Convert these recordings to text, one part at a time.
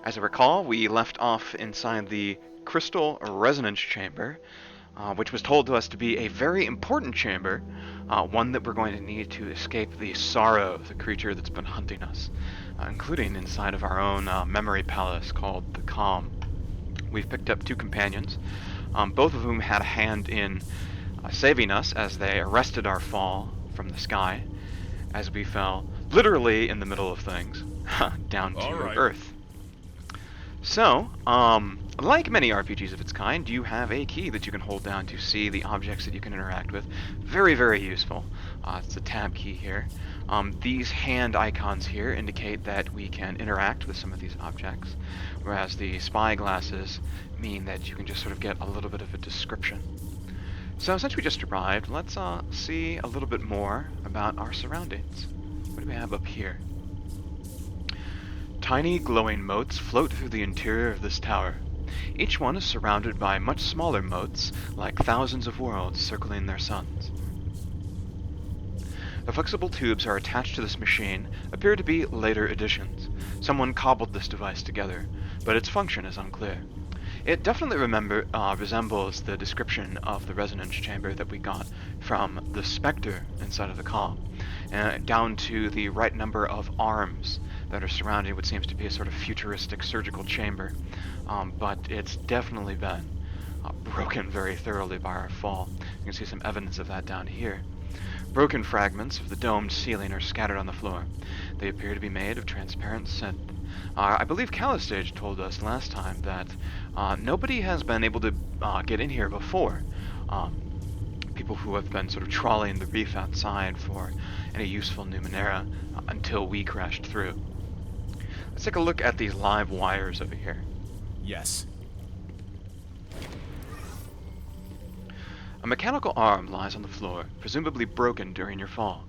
As I recall, we left off inside the crystal resonance chamber, which was told to us to be a very important chamber, one that we're going to need to escape the sorrow of the creature that's been hunting us, including inside of our own memory palace called the Calm. We've picked up two companions, both of whom had a hand in saving us as they arrested our fall from the sky, as we fell literally in the middle of things, down to Earth. So, like many RPGs of its kind, you have a key that you can hold down to see the objects that you can interact with. Very, very useful. It's a tab key here. These hand icons here indicate that we can interact with some of these objects, whereas the spy glasses mean that you can just sort of get a little bit of a description. So since we just arrived, let's see a little bit more about our surroundings. What do we have up here? Tiny glowing moats float through the interior of this tower. Each one is surrounded by much smaller moats, like thousands of worlds circling their suns. The flexible tubes are attached to this machine appear to be later additions. Someone cobbled this device together, but its function is unclear. It definitely resembles the description of the resonance chamber that we got from the Spectre inside of the Calm, down to the right number of arms that are surrounding what seems to be a sort of futuristic surgical chamber. But it's definitely been broken very thoroughly by our fall. You can see some evidence of that down here. Broken fragments of the domed ceiling are scattered on the floor. They appear to be made of transparent synth. I believe Calistage told us last time that nobody has been able to get in here before. People who have been sort of trawling the reef outside for any useful Numenera until we crashed through. Let's take a look at these live wires over here. Yes. A mechanical arm lies on the floor, presumably broken during your fall.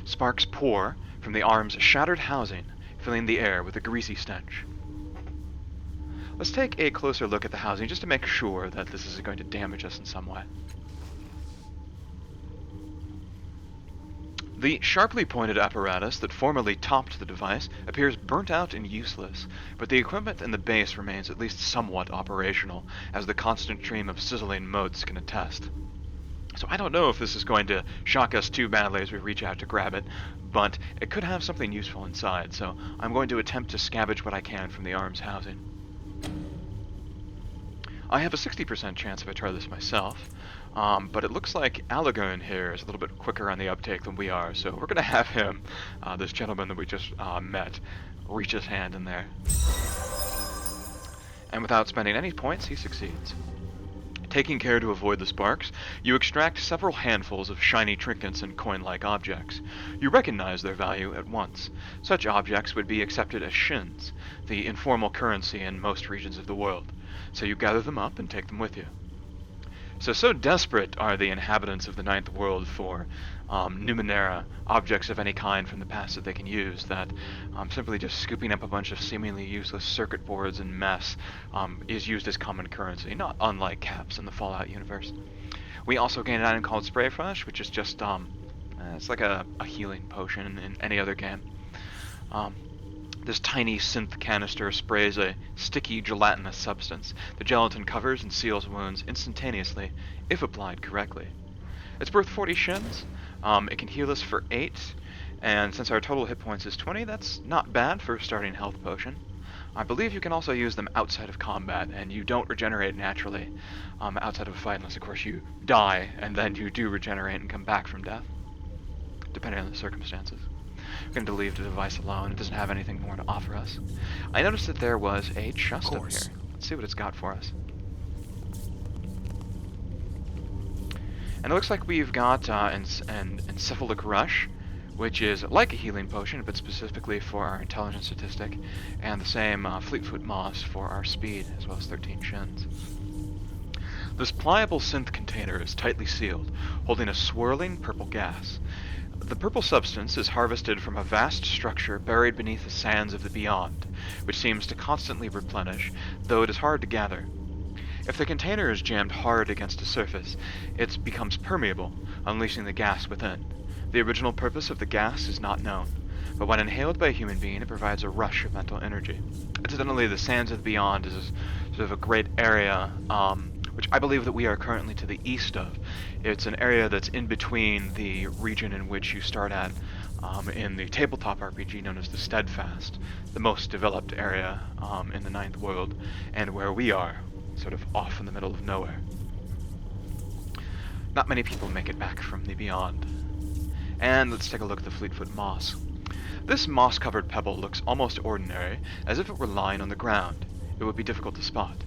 Sparks pour from the arm's shattered housing, filling the air with a greasy stench. Let's take a closer look at the housing just to make sure that this isn't going to damage us in some way. The sharply pointed apparatus that formerly topped the device appears burnt out and useless, but the equipment in the base remains at least somewhat operational, as the constant stream of sizzling motes can attest. So I don't know if this is going to shock us too badly as we reach out to grab it, but it could have something useful inside, so I'm going to attempt to scavenge what I can from the arm's housing. I have a 60% chance if I try this myself, but it looks like Alagern here is a little bit quicker on the uptake than we are, so we're going to have him, this gentleman that we just met, reach his hand in there. And without spending any points, he succeeds. Taking care to avoid the sparks, you extract several handfuls of shiny trinkets and coin-like objects. You recognize their value at once. Such objects would be accepted as shins, the informal currency in most regions of the world, so you gather them up and take them with you. So desperate are the inhabitants of the Ninth World for Numenera, objects of any kind from the past that they can use, that simply just scooping up a bunch of seemingly useless circuit boards and mess is used as common currency, not unlike caps in the Fallout universe. We also gain an item called Spray Fresh, which is just, it's like a healing potion in any other game. This tiny synth canister sprays a sticky, gelatinous substance. The gelatin covers and seals wounds instantaneously, if applied correctly. It's worth 40 shins. It can heal us for 8, and since our total hit points is 20, that's not bad for a starting health potion. I believe you can also use them outside of combat, and you don't regenerate naturally outside of a fight unless, of course, you die, and then you do regenerate and come back from death, depending on the circumstances. We're going to leave the device alone. It doesn't have anything more to offer us. I noticed that there was a chest up here. Let's see what it's got for us. And it looks like we've got an Encephalic Rush, which is like a healing potion, but specifically for our intelligence statistic, and the same Fleetfoot Moss for our speed, as well as 13 shins. This pliable synth container is tightly sealed, holding a swirling purple gas. The purple substance is harvested from a vast structure buried beneath the sands of the beyond, which seems to constantly replenish, though it is hard to gather. If the container is jammed hard against a surface, it becomes permeable, unleashing the gas within. The original purpose of the gas is not known. but when inhaled by a human being, it provides a rush of mental energy. Incidentally, the Sands of the Beyond is sort of a great area, which I believe that we are currently to the east of. It's an area that's in between the region in which you start at in the tabletop RPG known as the Steadfast, the most developed area in the Ninth World, and where we are, sort of off in the middle of nowhere. Not many people make it back from the Beyond. And let's take a look at the Fleetfoot Moss. This moss-covered pebble looks almost ordinary, as if it were lying on the ground. It would be difficult to spot.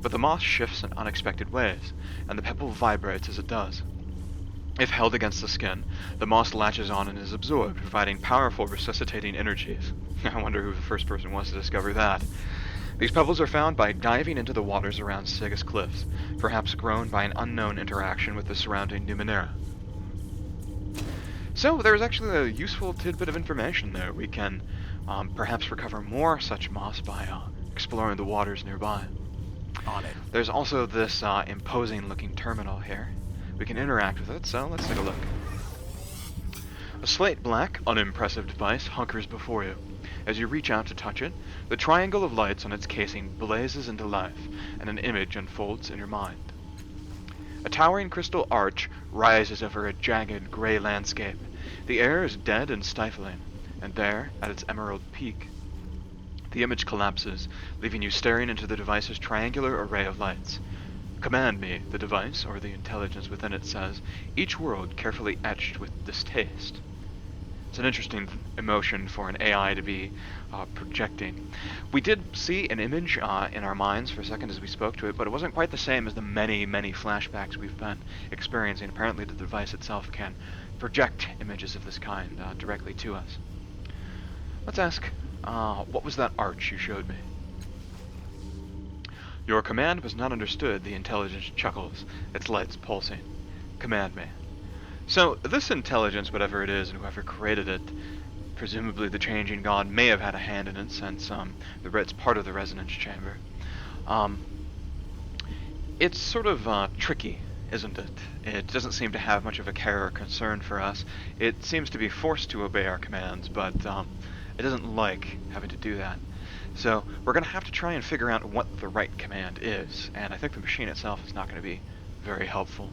But the moss shifts in unexpected ways, and the pebble vibrates as it does. If held against the skin, the moss latches on and is absorbed, providing powerful resuscitating energies. I wonder who the first person was to discover that. These pebbles are found by diving into the waters around Sigus Cliffs, perhaps grown by an unknown interaction with the surrounding Numenera. So there's actually a useful tidbit of information there. We can perhaps recover more such moss by exploring the waters nearby. On it. There's also this imposing looking terminal here. We can interact with it, so let's take a look. A slate black, unimpressive device hunkers before you. As you reach out to touch it, the triangle of lights on its casing blazes into life, and an image unfolds in your mind. A towering crystal arch rises over a jagged, gray landscape. The air is dead and stifling, and there, at its emerald peak, the image collapses, leaving you staring into the device's triangular array of lights. Command me, the device, or the intelligence within it says, each word carefully etched with distaste. It's an interesting emotion for an AI to be projecting. We did see an image in our minds for a second as we spoke to it, but it wasn't quite the same as the many, many flashbacks we've been experiencing. Apparently the device itself can project images of this kind directly to us. Let's ask, what was that arch you showed me? Your command was not understood, the intelligence chuckles, its lights pulsing. Command me. So, this intelligence, whatever it is, and whoever created it, presumably the changing god, may have had a hand in it, since it's part of the resonance chamber. It's sort of tricky, isn't it? It doesn't seem to have much of a care or concern for us. It seems to be forced to obey our commands, but it doesn't like having to do that. So, we're going to have to try and figure out what the right command is, and I think the machine itself is not going to be very helpful.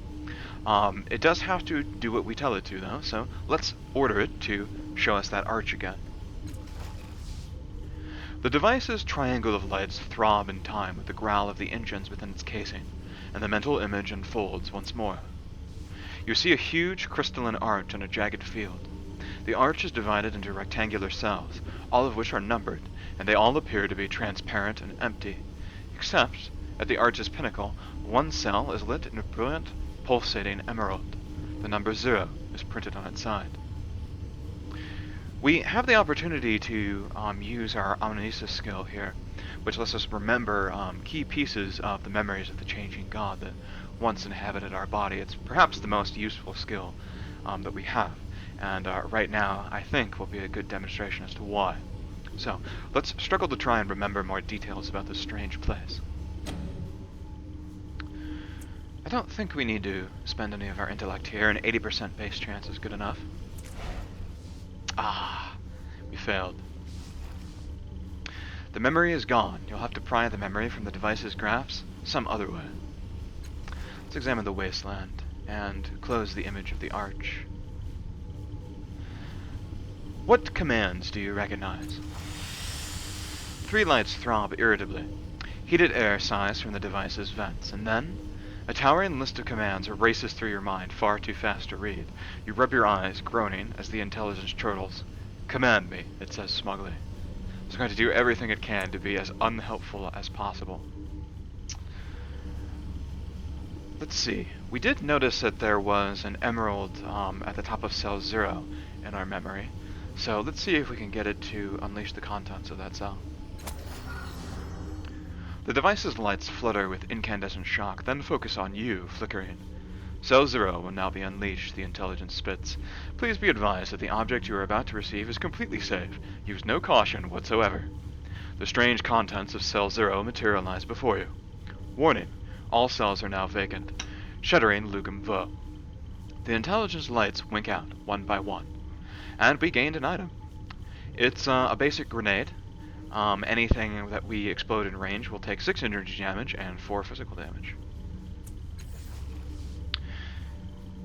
It does have to do what we tell it to, though, so let's order it to show us that arch again. The device's triangle of lights throb in time with the growl of the engines within its casing, and the mental image unfolds once more. You see a huge crystalline arch on a jagged field. The arch is divided into rectangular cells, all of which are numbered, and they all appear to be transparent and empty, except, at the arch's pinnacle, one cell is lit in a brilliant, pulsating emerald. The number 0 is printed on its side. We have the opportunity to use our omniscience skill here, which lets us remember key pieces of the memories of the changing god that once inhabited our body. It's perhaps the most useful skill that we have, and right now I think will be a good demonstration as to why. So, let's struggle to try and remember more details about this strange place. I don't think we need to spend any of our intellect here. An 80% base chance is good enough. We failed. The memory is gone. You'll have to pry the memory from the device's graphs some other way. Let's examine the wasteland and close the image of the arch. What commands do you recognize? 3 lights throb irritably. Heated air sighs from the device's vents, and then a towering list of commands races through your mind, far too fast to read. You rub your eyes, groaning, as the intelligence chortles. Command me, it says smugly. It's going to do everything it can to be as unhelpful as possible. Let's see. We did notice that there was an emerald at the top of cell 0 in our memory. So let's see if we can get it to unleash the contents of that cell. The device's lights flutter with incandescent shock, then focus on you, flickering. Cell 0 will now be unleashed, the intelligence spits. Please be advised that the object you are about to receive is completely safe. Use no caution whatsoever. The strange contents of Cell 0 materialize before you. Warning, all cells are now vacant. Shuddering Lugum Vo. The intelligence lights wink out, one by one. And we gained an item. It's a basic grenade. Anything that we explode in range will take 6 energy damage and 4 physical damage.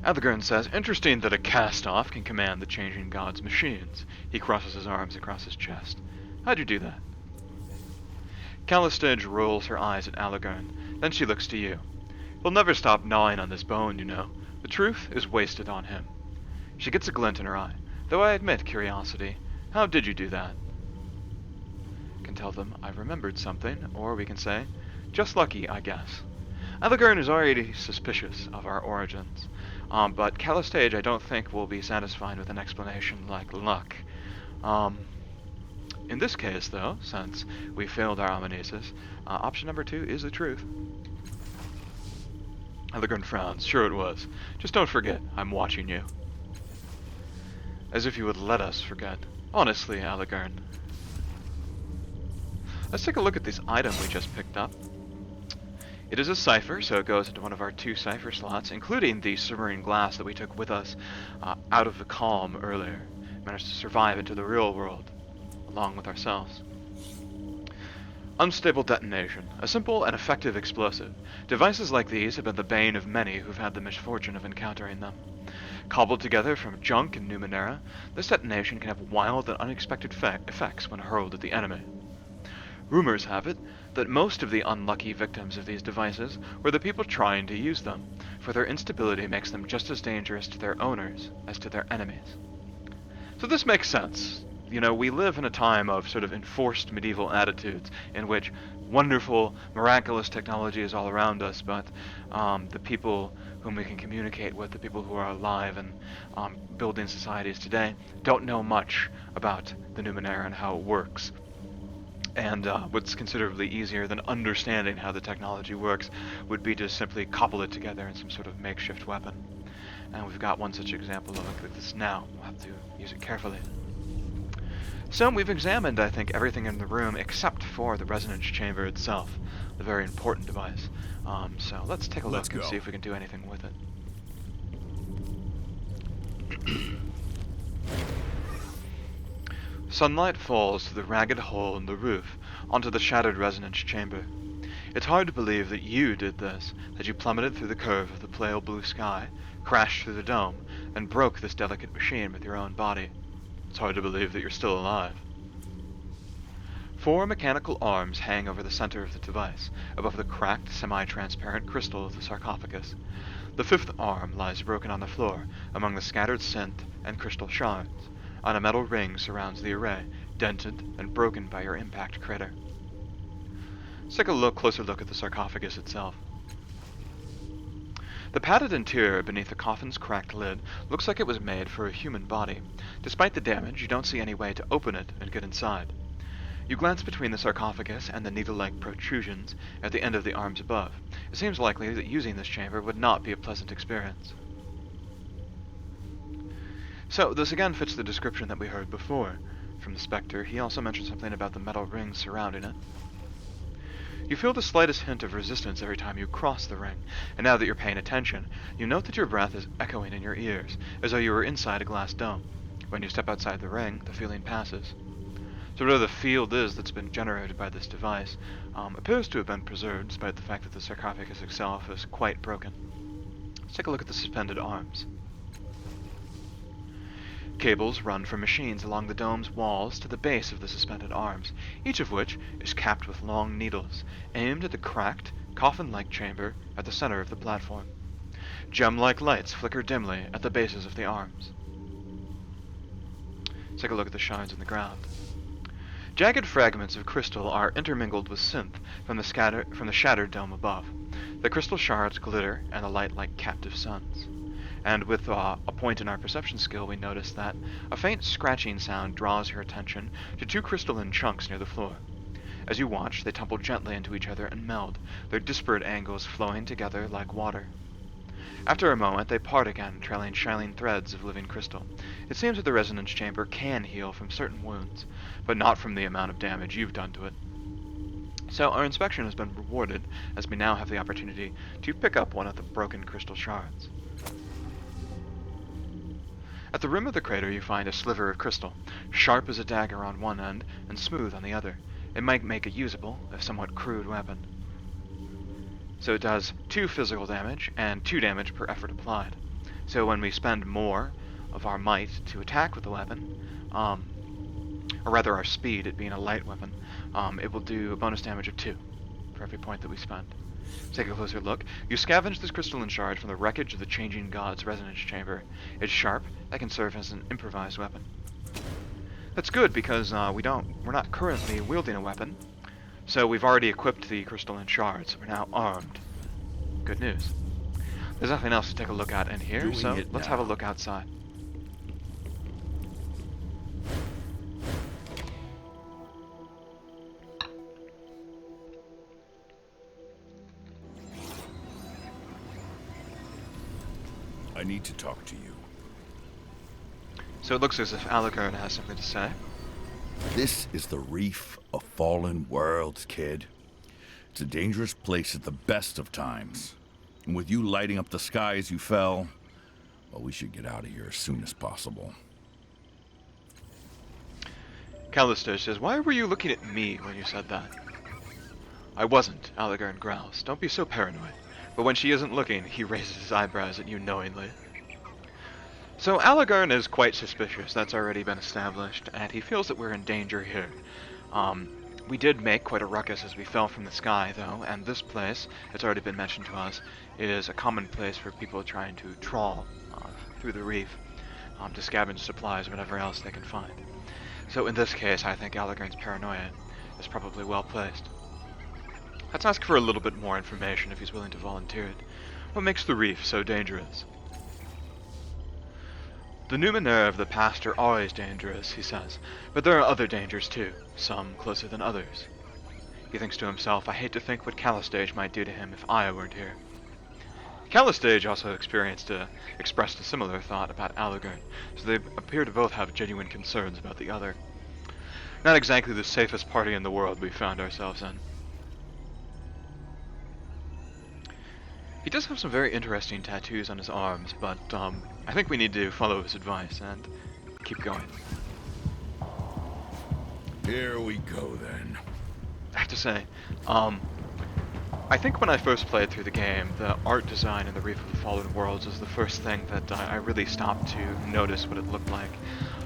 Allegorn says, interesting that a cast-off can command the changing god's machines. He crosses his arms across his chest. How'd you do that? Callistege rolls her eyes at Allegorn, then she looks to you. He'll never stop gnawing on this bone, you know. The truth is wasted on him. She gets a glint in her eye, though I admit curiosity. How did you do that? I can tell them I remembered something, or we can say, just lucky, I guess. Allegorn is already suspicious of our origins, but Callistege I don't think will be satisfied with an explanation like luck. In this case, though, since we failed our amnesis, option number 2 is the truth. Allegorn frowns. Sure it was. Just don't forget, I'm watching you. As if you would let us forget. Honestly, Allegorn. Let's take a look at this item we just picked up. It is a cipher, so it goes into one of our 2 cipher slots, including the submarine glass that we took with us out of the calm earlier. Managed to survive into the real world, along with ourselves. Unstable detonation, a simple and effective explosive. Devices like these have been the bane of many who've had the misfortune of encountering them. Cobbled together from junk in Numenera, this detonation can have wild and unexpected effects when hurled at the enemy. Rumors have it that most of the unlucky victims of these devices were the people trying to use them, for their instability makes them just as dangerous to their owners as to their enemies. So this makes sense. You know, we live in a time of sort of enforced medieval attitudes in which wonderful, miraculous technology is all around us, but the people whom we can communicate with, the people who are alive and building societies today, don't know much about the Numenera and how it works. And what's considerably easier than understanding how the technology works would be to simply cobble it together in some sort of makeshift weapon. And we've got one such example of this now. We'll have to use it carefully. So we've examined, I think, everything in the room except for the resonance chamber itself, the very important device. So let's take a look and see if we can do anything with it. Sunlight falls through the ragged hole in the roof onto the shattered resonance chamber. It's hard to believe that you did this, that you plummeted through the curve of the pale blue sky, crashed through the dome, and broke this delicate machine with your own body. It's hard to believe that you're still alive. 4 mechanical arms hang over the center of the device, above the cracked, semi-transparent crystal of the sarcophagus. The 5th arm lies broken on the floor, among the scattered synth and crystal shards. On a metal ring surrounds the array, dented and broken by your impact crater. Let's take a closer look at the sarcophagus itself. The padded interior beneath the coffin's cracked lid looks like it was made for a human body. Despite the damage, you don't see any way to open it and get inside. You glance between the sarcophagus and the needle-like protrusions at the end of the arms above. It seems likely that using this chamber would not be a pleasant experience. So, this again fits the description that we heard before from the Spectre. He also mentioned something about the metal rings surrounding it. You feel the slightest hint of resistance every time you cross the ring, and now that you're paying attention, you note that your breath is echoing in your ears, as though you were inside a glass dome. When you step outside the ring, the feeling passes. So whatever the field is that's been generated by this device appears to have been preserved, despite the fact that the sarcophagus itself is quite broken. Let's take a look at the suspended arms. Cables run from machines along the dome's walls to the base of the suspended arms, each of which is capped with long needles, aimed at the cracked, coffin-like chamber at the center of the platform. Gem-like lights flicker dimly at the bases of the arms. Let's take a look at the shards on the ground. Jagged fragments of crystal are intermingled with synth from the shattered dome above. The crystal shards glitter and alight like captive suns. And with a point in our perception skill, we notice that a faint scratching sound draws your attention to 2 crystalline chunks near the floor. As you watch, they tumble gently into each other and meld, their disparate angles flowing together like water. After a moment, they part again, trailing shining threads of living crystal. It seems that the resonance chamber can heal from certain wounds, but not from the amount of damage you've done to it. So our inspection has been rewarded, as we now have the opportunity to pick up one of the broken crystal shards. At the rim of the crater you find a sliver of crystal, sharp as a dagger on one end and smooth on the other. It might make a usable, if somewhat crude, weapon. So it does 2 physical damage and 2 damage per effort applied. So when we spend more of our might to attack with the weapon, or rather our speed, it being a light weapon, it will do a bonus damage of 2 for every point that we spend. Take a closer look. You scavenge this crystalline shard from the wreckage of the Changing God's resonance chamber. It's sharp. That can serve as an improvised weapon. That's good because we're not currently wielding a weapon, so we've already equipped the crystalline shards. We're now armed. Good news. There's nothing else to take a look at in here, so let's have a look outside. I need to talk to you. So it looks as if Alucard has something to say. This is the Reef of Fallen Worlds, kid. It's a dangerous place at the best of times. And with you lighting up the sky as you fell, well, we should get out of here as soon as possible. Callisto says, "Why were you looking at me when you said that?" "I wasn't," Alucard growls. "Don't be so paranoid." But when she isn't looking, he raises his eyebrows at you knowingly. So Alucard is quite suspicious, that's already been established, and he feels that we're in danger here. We did make quite a ruckus as we fell from the sky, though, and this place, it's already been mentioned to us, is a common place for people trying to trawl through the reef to scavenge supplies or whatever else they can find. So in this case, I think Alucard's paranoia is probably well placed. Let's ask for a little bit more information if he's willing to volunteer it. What makes the reef so dangerous? The Numenera of the past are always dangerous, he says, but there are other dangers too, some closer than others. He thinks to himself, I hate to think what Callistage might do to him if I weren't here. Callistage also expressed a similar thought about Alucard, so they appear to both have genuine concerns about the other. Not exactly the safest party in the world we found ourselves in. He does have some very interesting tattoos on his arms, but I think we need to follow his advice and keep going. Here we go then. I have to say, I think when I first played through the game, the art design in the Reef of the Fallen Worlds was the first thing that I really stopped to notice what it looked like.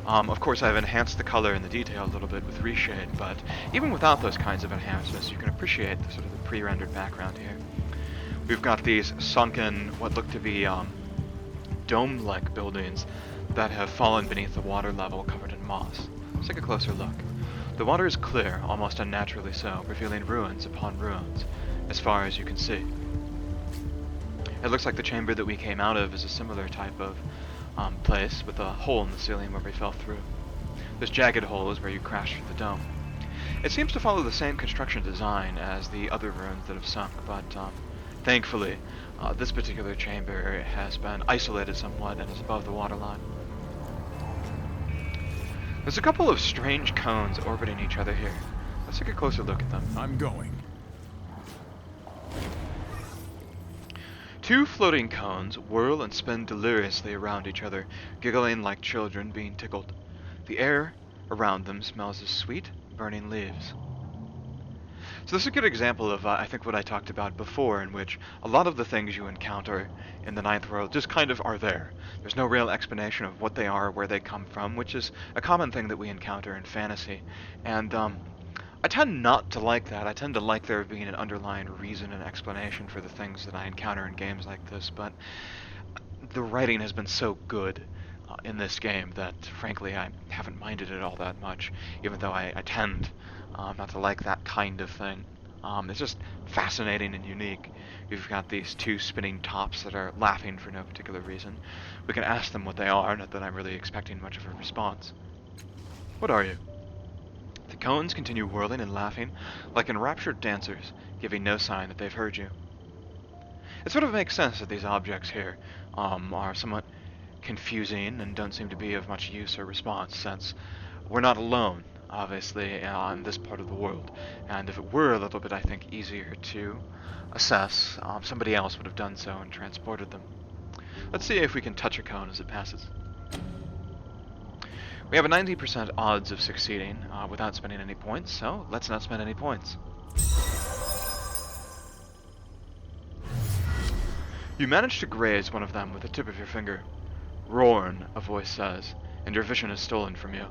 Of course, I've enhanced the color and the detail a little bit with reshade, but even without those kinds of enhancements, you can appreciate the sort of the pre-rendered background here. We've got these sunken, what look to be dome-like buildings that have fallen beneath the water level covered in moss. Let's take a closer look. The water is clear, almost unnaturally so, revealing ruins upon ruins, as far as you can see. It looks like the chamber that we came out of is a similar type of place, with a hole in the ceiling where we fell through. This jagged hole is where you crashed through the dome. It seems to follow the same construction design as the other ruins that have sunk, but thankfully, this particular chamber has been isolated somewhat and is above the waterline. There's a couple of strange cones orbiting each other here. Let's take a closer look at them. I'm going. 2 floating cones whirl and spin deliriously around each other, giggling like children being tickled. The air around them smells of sweet, burning leaves. So this is a good example of, I think, what I talked about before, in which a lot of the things you encounter in the Ninth World just kind of are there. There's no real explanation of what they are, where they come from, which is a common thing that we encounter in fantasy. And I tend not to like that. I tend to like there being an underlying reason and explanation for the things that I encounter in games like this, but the writing has been so good in this game that, frankly, I haven't minded it all that much, even though I tend not to like that kind of thing. It's just fascinating and unique. We've got these 2 spinning tops that are laughing for no particular reason. We can ask them what they are, not that I'm really expecting much of a response. What are you? The cones continue whirling and laughing like enraptured dancers, giving no sign that they've heard you. It sort of makes sense that these objects here are somewhat confusing and don't seem to be of much use or response, since we're not alone, obviously, in this part of the world. And if it were a little bit, I think, easier to assess, somebody else would have done so and transported them. Let's see if we can touch a cone as it passes. We have a 90% odds of succeeding without spending any points, so let's not spend any points. You manage to graze one of them with the tip of your finger. Rorn, a voice says, and your vision is stolen from you.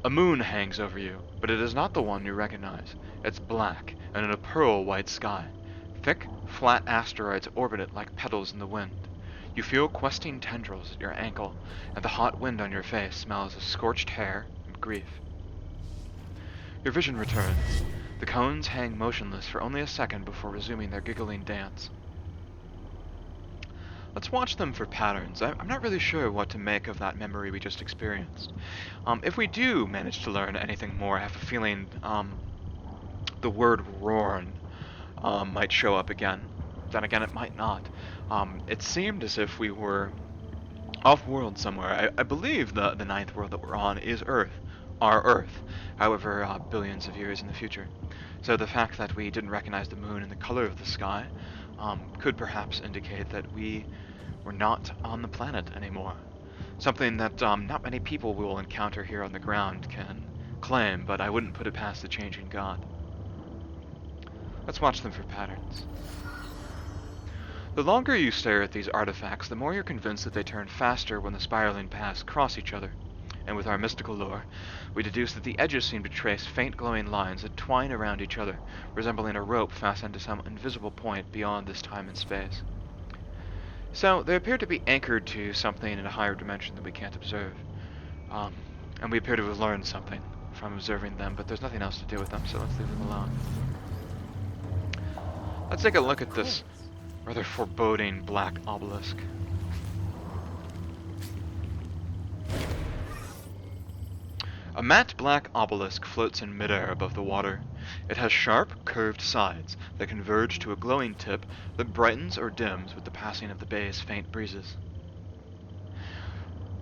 A moon hangs over you, but it is not the one you recognize. It's black, and in a pearl-white sky. Thick, flat asteroids orbit it like petals in the wind. You feel questing tendrils at your ankle, and the hot wind on your face smells of scorched hair and grief. Your vision returns. The cones hang motionless for only a second before resuming their giggling dance. Let's watch them for patterns. I'm not really sure what to make of that memory we just experienced. If we do manage to learn anything more, I have a feeling the word Rorn might show up again. Then again, it might not. It seemed as if we were off-world somewhere. I believe the ninth world that we're on is Earth. Our Earth. However, billions of years in the future. So the fact that we didn't recognize the moon and the color of the sky could perhaps indicate that we were not on the planet anymore. Something that not many people will encounter here on the ground can claim, but I wouldn't put it past the changing god. Let's watch them for patterns. The longer you stare at these artifacts, the more you're convinced that they turn faster when the spiraling paths cross each other. And with our mystical lore, we deduce that the edges seem to trace faint glowing lines that twine around each other, resembling a rope fastened to some invisible point beyond this time and space. So, they appear to be anchored to something in a higher dimension that we can't observe. And we appear to have learned something from observing them, but there's nothing else to do with them, so let's leave them alone. Let's take a look at this rather foreboding black obelisk. A matte black obelisk floats in midair above the water. It has sharp, curved sides that converge to a glowing tip that brightens or dims with the passing of the bay's faint breezes.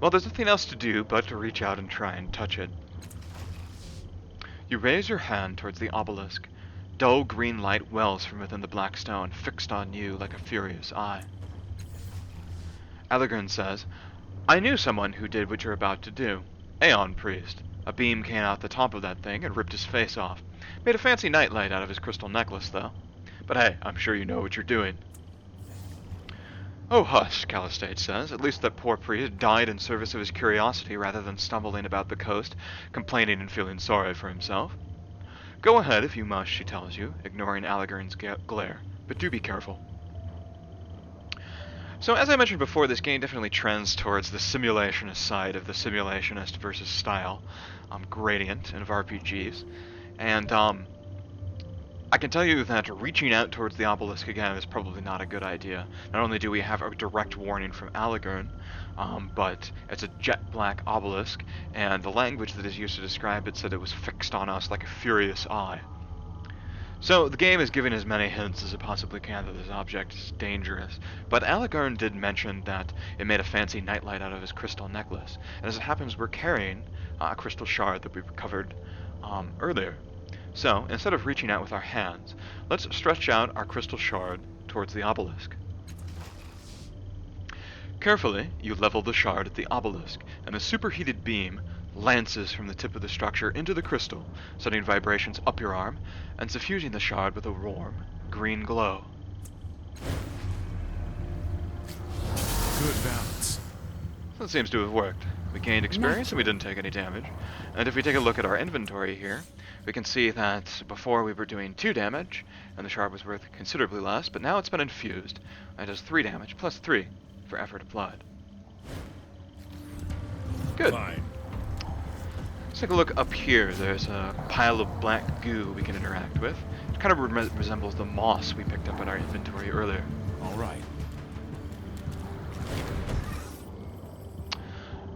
Well, there's nothing else to do but to reach out and try and touch it. You raise your hand towards the obelisk. Dull green light wells from within the black stone, fixed on you like a furious eye. Allegern says, "I knew someone who did what you're about to do. Aeon Priest. A beam came out the top of that thing and ripped his face off. Made a fancy nightlight out of his crystal necklace, though. But hey, I'm sure you know what you're doing." "Oh, hush," Calistate says. "At least that poor priest died in service of his curiosity rather than stumbling about the coast, complaining and feeling sorry for himself." "Go ahead if you must," she tells you, ignoring Allegern's glare. "But do be careful." So as I mentioned before, this game definitely trends towards the simulationist side of the simulationist versus style gradient of RPGs. And I can tell you that reaching out towards the obelisk again is probably not a good idea. Not only do we have a direct warning from Allegern, but it's a jet black obelisk, and the language that is used to describe it said it was fixed on us like a furious eye. So the game is giving as many hints as it possibly can that this object is dangerous, but Allegern did mention that it made a fancy nightlight out of his crystal necklace, and as it happens we're carrying a crystal shard that we recovered earlier. So, instead of reaching out with our hands, let's stretch out our crystal shard towards the obelisk. Carefully, you level the shard at the obelisk, and a superheated beam lances from the tip of the structure into the crystal, sending vibrations up your arm, and suffusing the shard with a warm, green glow. Good balance. That seems to have worked. We gained experience and we didn't take any damage. And if we take a look at our inventory here, we can see that before we were doing 2 damage, and the shard was worth considerably less, but now it's been infused, and it does 3 damage, plus 3 for effort applied. Good. Fine. Let's take a look up here. There's a pile of black goo we can interact with. It kind of resembles the moss we picked up in our inventory earlier. All right.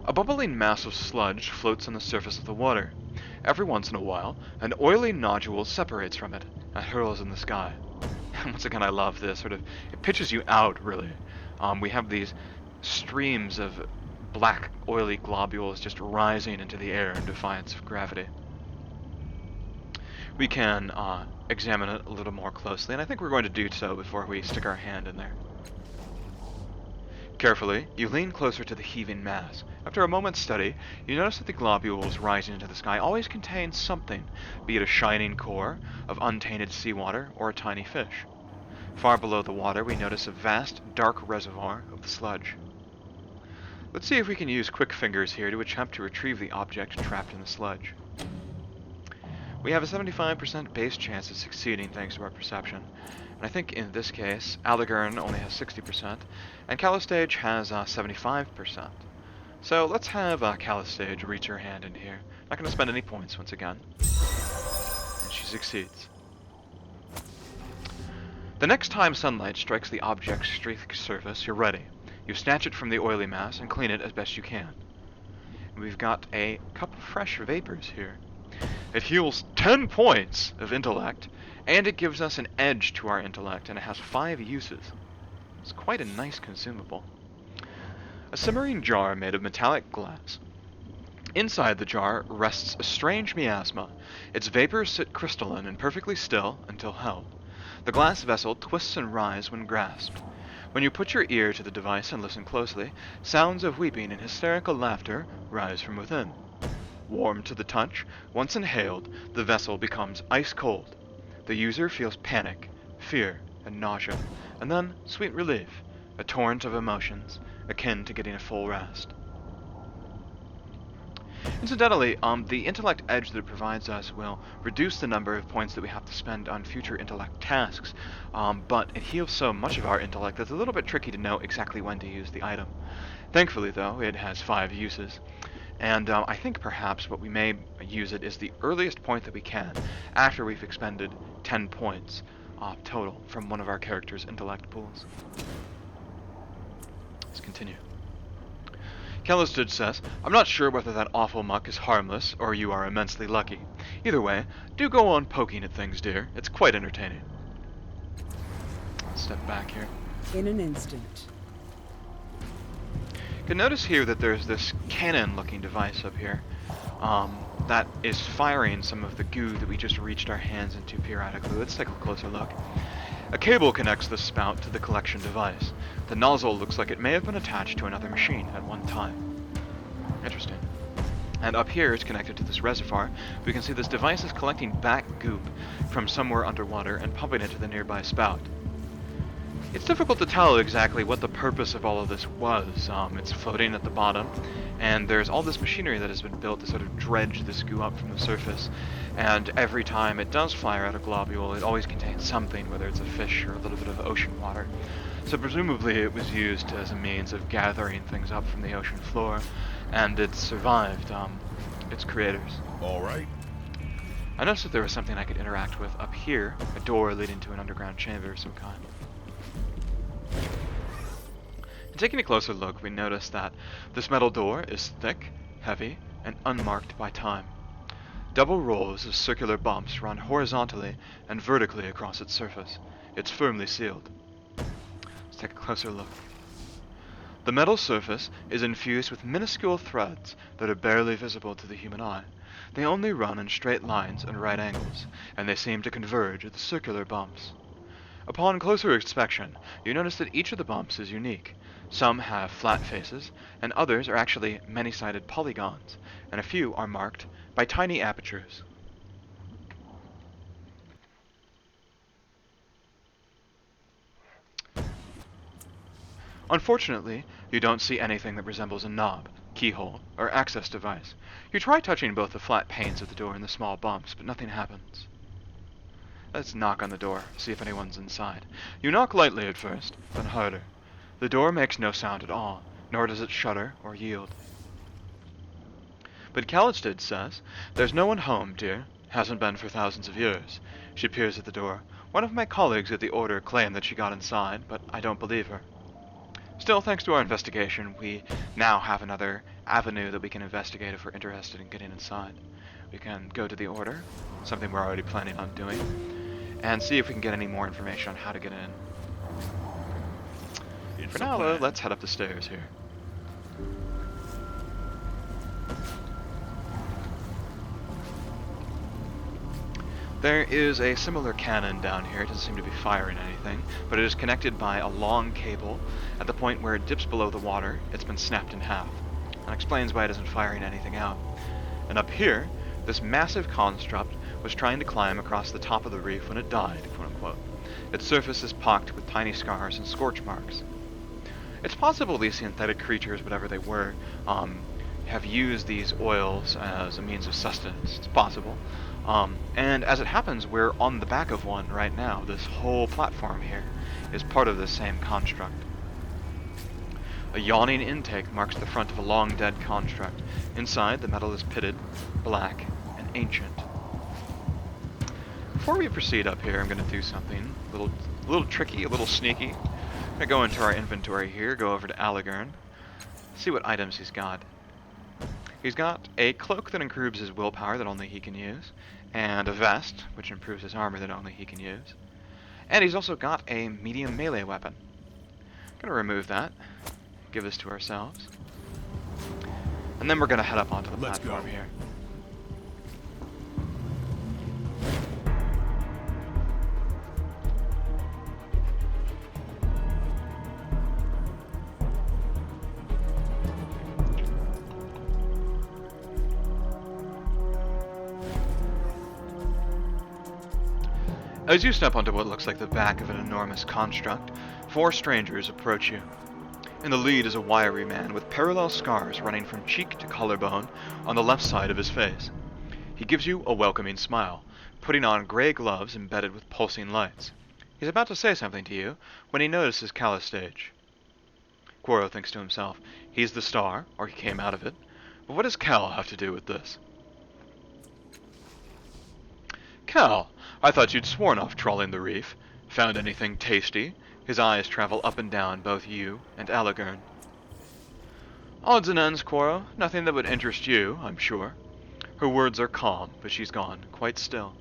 A bubbling mass of sludge floats on the surface of the water. Every once in a while, an oily nodule separates from it and hurls in the sky. And once again, I love this. It pitches you out, really. We have these streams of black, oily globules just rising into the air in defiance of gravity. We can examine it a little more closely, and I think we're going to do so before we stick our hand in there. Carefully, you lean closer to the heaving mass. After a moment's study, you notice that the globules rising into the sky always contain something, be it a shining core of untainted seawater or a tiny fish. Far below the water, we notice a vast, dark reservoir of the sludge. Let's see if we can use quick fingers here to attempt to retrieve the object trapped in the sludge. We have a 75% base chance of succeeding thanks to our perception. And I think in this case, Allegern only has 60%, and Calistage has 75%. So let's have Calistage reach her hand in here. Not going to spend any points once again. And she succeeds. The next time sunlight strikes the object's streaked surface, you're ready. You snatch it from the oily mass and clean it as best you can. And we've got a cup of fresh vapors here. It heals 10 points of intellect, and it gives us an edge to our intellect, and it has 5 uses. It's quite a nice consumable. A simmering jar made of metallic glass. Inside the jar rests a strange miasma. Its vapors sit crystalline and perfectly still until held. The glass vessel twists and writhes when grasped. When you put your ear to the device and listen closely, sounds of weeping and hysterical laughter rise from within. Warm to the touch, once inhaled, the vessel becomes ice cold. The user feels panic, fear, and nausea, and then sweet relief, a torrent of emotions, akin to getting a full rest. Incidentally, the intellect edge that it provides us will reduce the number of points that we have to spend on future intellect tasks, but it heals so much of our intellect that it's a little bit tricky to know exactly when to use the item. Thankfully, though, it has 5 uses. And I think perhaps what we may use it is the earliest point that we can, after we've expended 10 points total from one of our character's intellect pools. Let's continue. Calistage says, I'm not sure whether that awful muck is harmless, or you are immensely lucky. Either way, do go on poking at things, dear. It's quite entertaining. Let's step back here. In an instant. You can notice here that there's this cannon-looking device up here that is firing some of the goo that we just reached our hands into periodically. Let's take a closer look. A cable connects the spout to the collection device. The nozzle looks like it may have been attached to another machine at one time. Interesting. And up here it's connected to this reservoir. We can see this device is collecting back goop from somewhere underwater and pumping it to the nearby spout. It's difficult to tell exactly what the purpose of all of this was. It's floating at the bottom, and there's all this machinery that has been built to sort of dredge this goo up from the surface. And every time it does fire out a globule, it always contains something, whether it's a fish or a little bit of ocean water. So presumably it was used as a means of gathering things up from the ocean floor, and it survived its creators. All right. I noticed that there was something I could interact with up here, a door leading to an underground chamber of some kind. And taking a closer look, we notice that this metal door is thick, heavy, and unmarked by time. Double rows of circular bumps run horizontally and vertically across its surface. It's firmly sealed. Let's take a closer look. The metal surface is infused with minuscule threads that are barely visible to the human eye. They only run in straight lines and right angles, and they seem to converge at the circular bumps. Upon closer inspection, you notice that each of the bumps is unique. Some have flat faces, and others are actually many-sided polygons, and a few are marked by tiny apertures. Unfortunately, you don't see anything that resembles a knob, keyhole, or access device. You try touching both the flat panes of the door and the small bumps, but nothing happens. Let's knock on the door, see if anyone's inside. You knock lightly at first, then harder. The door makes no sound at all, nor does it shudder or yield. But Calistage says, there's no one home, dear. Hasn't been for thousands of years. She peers at the door. One of my colleagues at the Order claimed that she got inside, but I don't believe her. Still, thanks to our investigation, we now have another avenue that we can investigate if we're interested in getting inside. We can go to the Order, something we're already planning on doing, and see if we can get any more information on how to get in. For now, though, let's head up the stairs here. There is a similar cannon down here. It doesn't seem to be firing anything, but it is connected by a long cable. At the point where it dips below the water, it's been snapped in half. That explains why it isn't firing anything out. And up here, this massive construct was trying to climb across the top of the reef when it died, quote-unquote. Its surface is pocked with tiny scars and scorch marks. It's possible these synthetic creatures, whatever they were, have used these oils as a means of sustenance. It's possible. And as it happens, we're on the back of one right now. This whole platform here is part of the same construct. A yawning intake marks the front of a long-dead construct. Inside, the metal is pitted, black, and ancient. Before we proceed up here, I'm going to do something a little tricky, a little sneaky. I'm going to go into our inventory here, go over to Alagern, see what items he's got. He's got a cloak that improves his willpower that only he can use, and a vest, which improves his armor that only he can use. And he's also got a medium melee weapon. I'm going to remove that, give this to ourselves, and then we're going to head up onto the platform here. As you step onto what looks like the back of an enormous construct, 4 strangers approach you. In the lead is a wiry man with parallel scars running from cheek to collarbone on the left side of his face. He gives you a welcoming smile, putting on gray gloves embedded with pulsing lights. He's about to say something to you when he notices Calistage. Quoro thinks to himself, he's the star, or he came out of it, but what does Cal have to do with this? Cal, I thought you'd sworn off trawling the reef. Found anything tasty? His eyes travel up and down both you and Alagern. Odds and ends, Quoro. Nothing that would interest you, I'm sure. Her words are calm, but she's gone, quite still.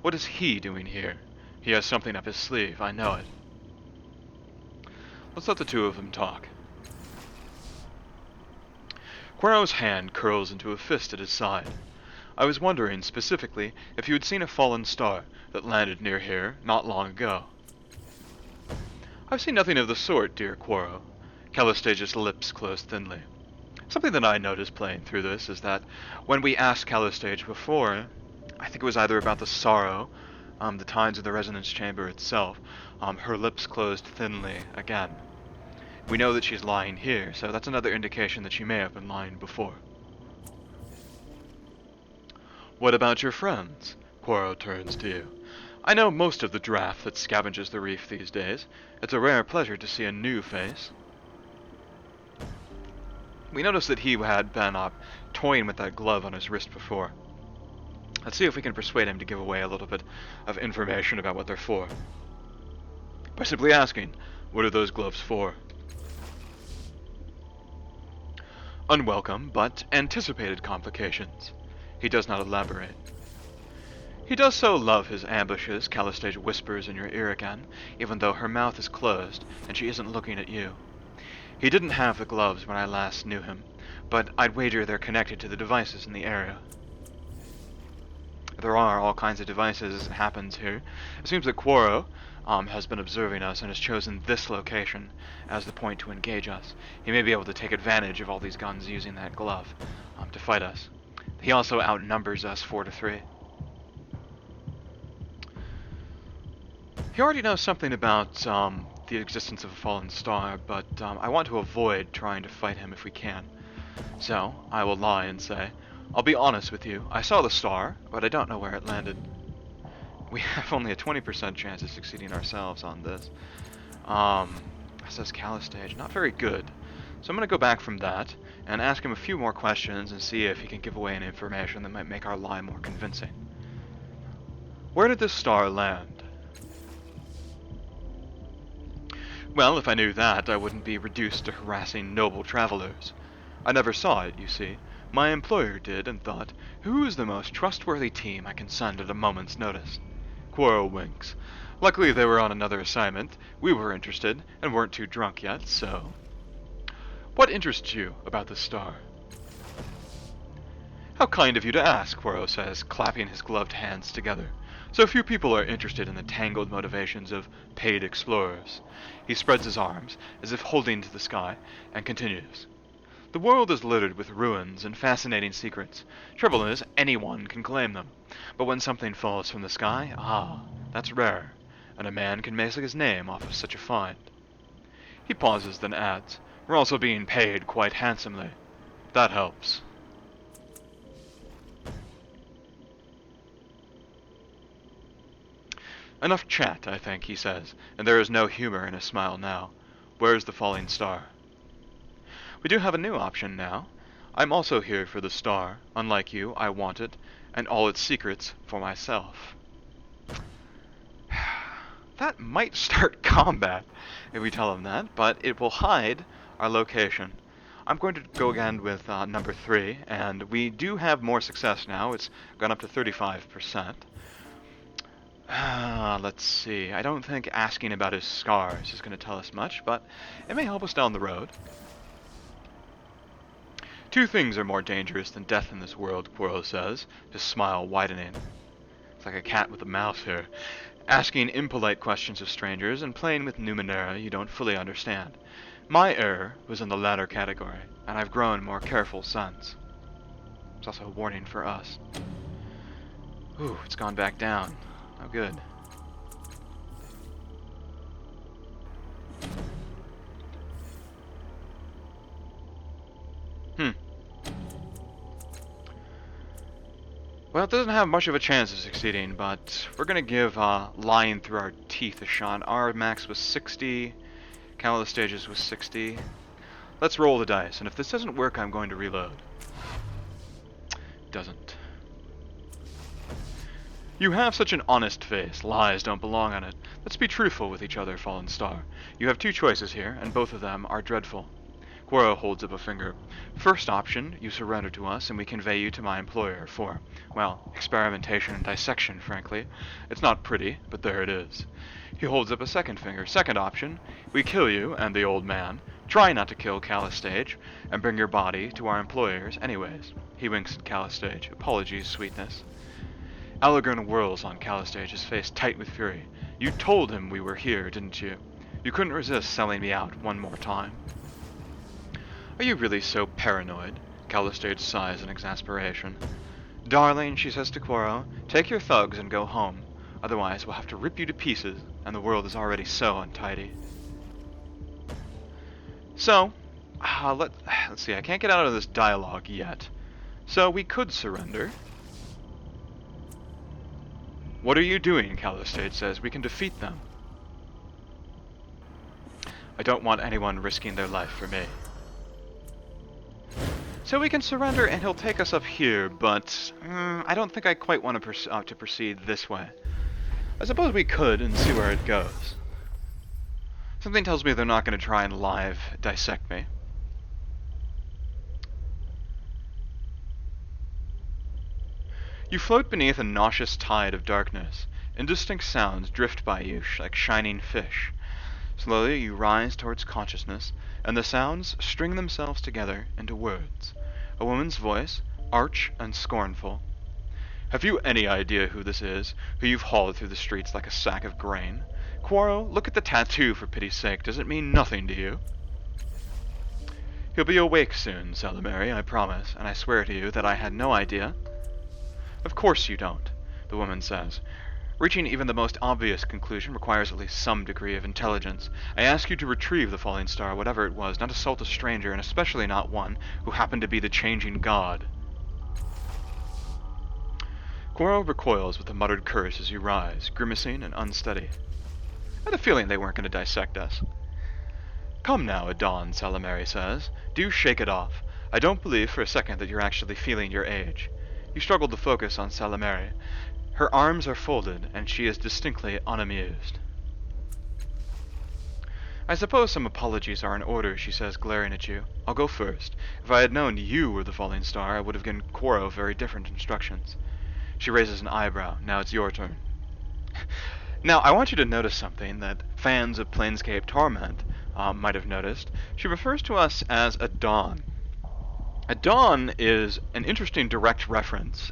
What is he doing here? He has something up his sleeve, I know it. Let's let the two of them talk. Quoro's hand curls into a fist at his side. I was wondering, specifically, if you had seen a fallen star that landed near here not long ago. I've seen nothing of the sort, dear Quoro. Calistage's lips closed thinly. Something that I noticed playing through this is that when we asked Calistage before, I think it was either about the sorrow, the tides of the resonance chamber itself, her lips closed thinly again. We know that she's lying here, so that's another indication that she may have been lying before. What about your friends? Quoro turns to you. I know most of the draft that scavenges the reef these days. It's a rare pleasure to see a new face. We noticed that he had been toying with that glove on his wrist before. Let's see if we can persuade him to give away a little bit of information about what they're for. By simply asking, what are those gloves for? Unwelcome, but anticipated complications. He does not elaborate. He does so love his ambushes, Calistage whispers in your ear again, even though her mouth is closed and she isn't looking at you. He didn't have the gloves when I last knew him, but I'd wager they're connected to the devices in the area. There are all kinds of devices as it happens here. It seems that Quoro has been observing us and has chosen this location as the point to engage us. He may be able to take advantage of all these guns using that glove to fight us. He also outnumbers us 4-3. He already knows something about the existence of a fallen star, but I want to avoid trying to fight him if we can. So, I will lie and say, I'll be honest with you, I saw the star, but I don't know where it landed. We have only a 20% chance of succeeding ourselves on this. Says Calistage, not very good. So I'm going to go back from that and ask him a few more questions and see if he can give away any information that might make our lie more convincing. Where did this star land? Well, if I knew that, I wouldn't be reduced to harassing noble travelers. I never saw it, you see. My employer did and thought, who is the most trustworthy team I can send at a moment's notice? Quoro winks. Luckily they were on another assignment. We were interested and weren't too drunk yet, so... What interests you about this star? How kind of you to ask, Quoro says, clapping his gloved hands together. So few people are interested in the tangled motivations of paid explorers. He spreads his arms, as if holding to the sky, and continues. The world is littered with ruins and fascinating secrets. Trouble is, anyone can claim them. But when something falls from the sky, that's rare, and a man can make his name off of such a find. He pauses, then adds, we're also being paid quite handsomely. That helps. Enough chat, I think, he says, and there is no humor in his smile now. Where's the falling star? We do have a new option now. I'm also here for the star. Unlike you, I want it, and all its secrets for myself. That might start combat if we tell him that, but it will hide our location. I'm going to go again with number 3, and we do have more success now. It's gone up to 35%. Let's see. I don't think asking about his scars is going to tell us much, but it may help us down the road. 2 things are more dangerous than death in this world, Quirrell says, his smile widening. It's like a cat with a mouse here. Asking impolite questions of strangers and playing with Numenera you don't fully understand. My error was in the latter category, and I've grown more careful since. It's also a warning for us. Ooh, it's gone back down. Oh, good. Well, it doesn't have much of a chance of succeeding, but we're gonna give lying through our teeth a shot. Our max was 60, count of the stages was 60. Let's roll the dice, and if this doesn't work, I'm going to reload. Doesn't. You have such an honest face. Lies don't belong on it. Let's be truthful with each other, Fallen Star. You have 2 choices here, and both of them are dreadful. Quirrell holds up a finger. First option, you surrender to us and we convey you to my employer for, well, experimentation and dissection, frankly. It's not pretty, but there it is. He holds up a second finger. Second option, we kill you and the old man, try not to kill Calistage, and bring your body to our employers anyways. He winks at Calistage. Apologies, sweetness. Allegorn whirls on Calistage, his face tight with fury. You told him we were here, didn't you? You couldn't resist selling me out one more time. Are you really so paranoid? Calistage sighs in exasperation. Darling, she says to Quirrell, take your thugs and go home. Otherwise we'll have to rip you to pieces, and the world is already so untidy. So, let's see, I can't get out of this dialogue yet. So we could surrender. What are you doing? Calistage says. We can defeat them. I don't want anyone risking their life for me. So we can surrender and he'll take us up here, but I don't think I quite want to proceed this way. I suppose we could and see where it goes. Something tells me they're not going to try and live dissect me. You float beneath a nauseous tide of darkness. Indistinct sounds drift by you like shining fish. Slowly you rise towards consciousness, and the sounds string themselves together into words. A woman's voice, arch and scornful. Have you any idea who this is, who you've hauled through the streets like a sack of grain? Quirrell, look at the tattoo for pity's sake. Does it mean nothing to you? He'll be awake soon, Salamary, I promise, and I swear to you that I had no idea. Of course you don't, the woman says. Reaching even the most obvious conclusion requires at least some degree of intelligence. I ask you to retrieve the falling star, whatever it was, not assault a stranger, and especially not one who happened to be the changing god. Quirrell recoils with a muttered curse as you rise, grimacing and unsteady. I had a feeling they weren't going to dissect us. Come now, Adon, Salamary says. Do shake it off. I don't believe for a second that you're actually feeling your age. You struggled to focus on Salamary. Her arms are folded, and she is distinctly unamused. I suppose some apologies are in order, she says, glaring at you. I'll go first. If I had known you were the falling star, I would have given Quirrell very different instructions. She raises an eyebrow. Now it's your turn. Now, I want you to notice something that fans of Planescape Torment might have noticed. She refers to us as Adon. Adon is an interesting direct reference.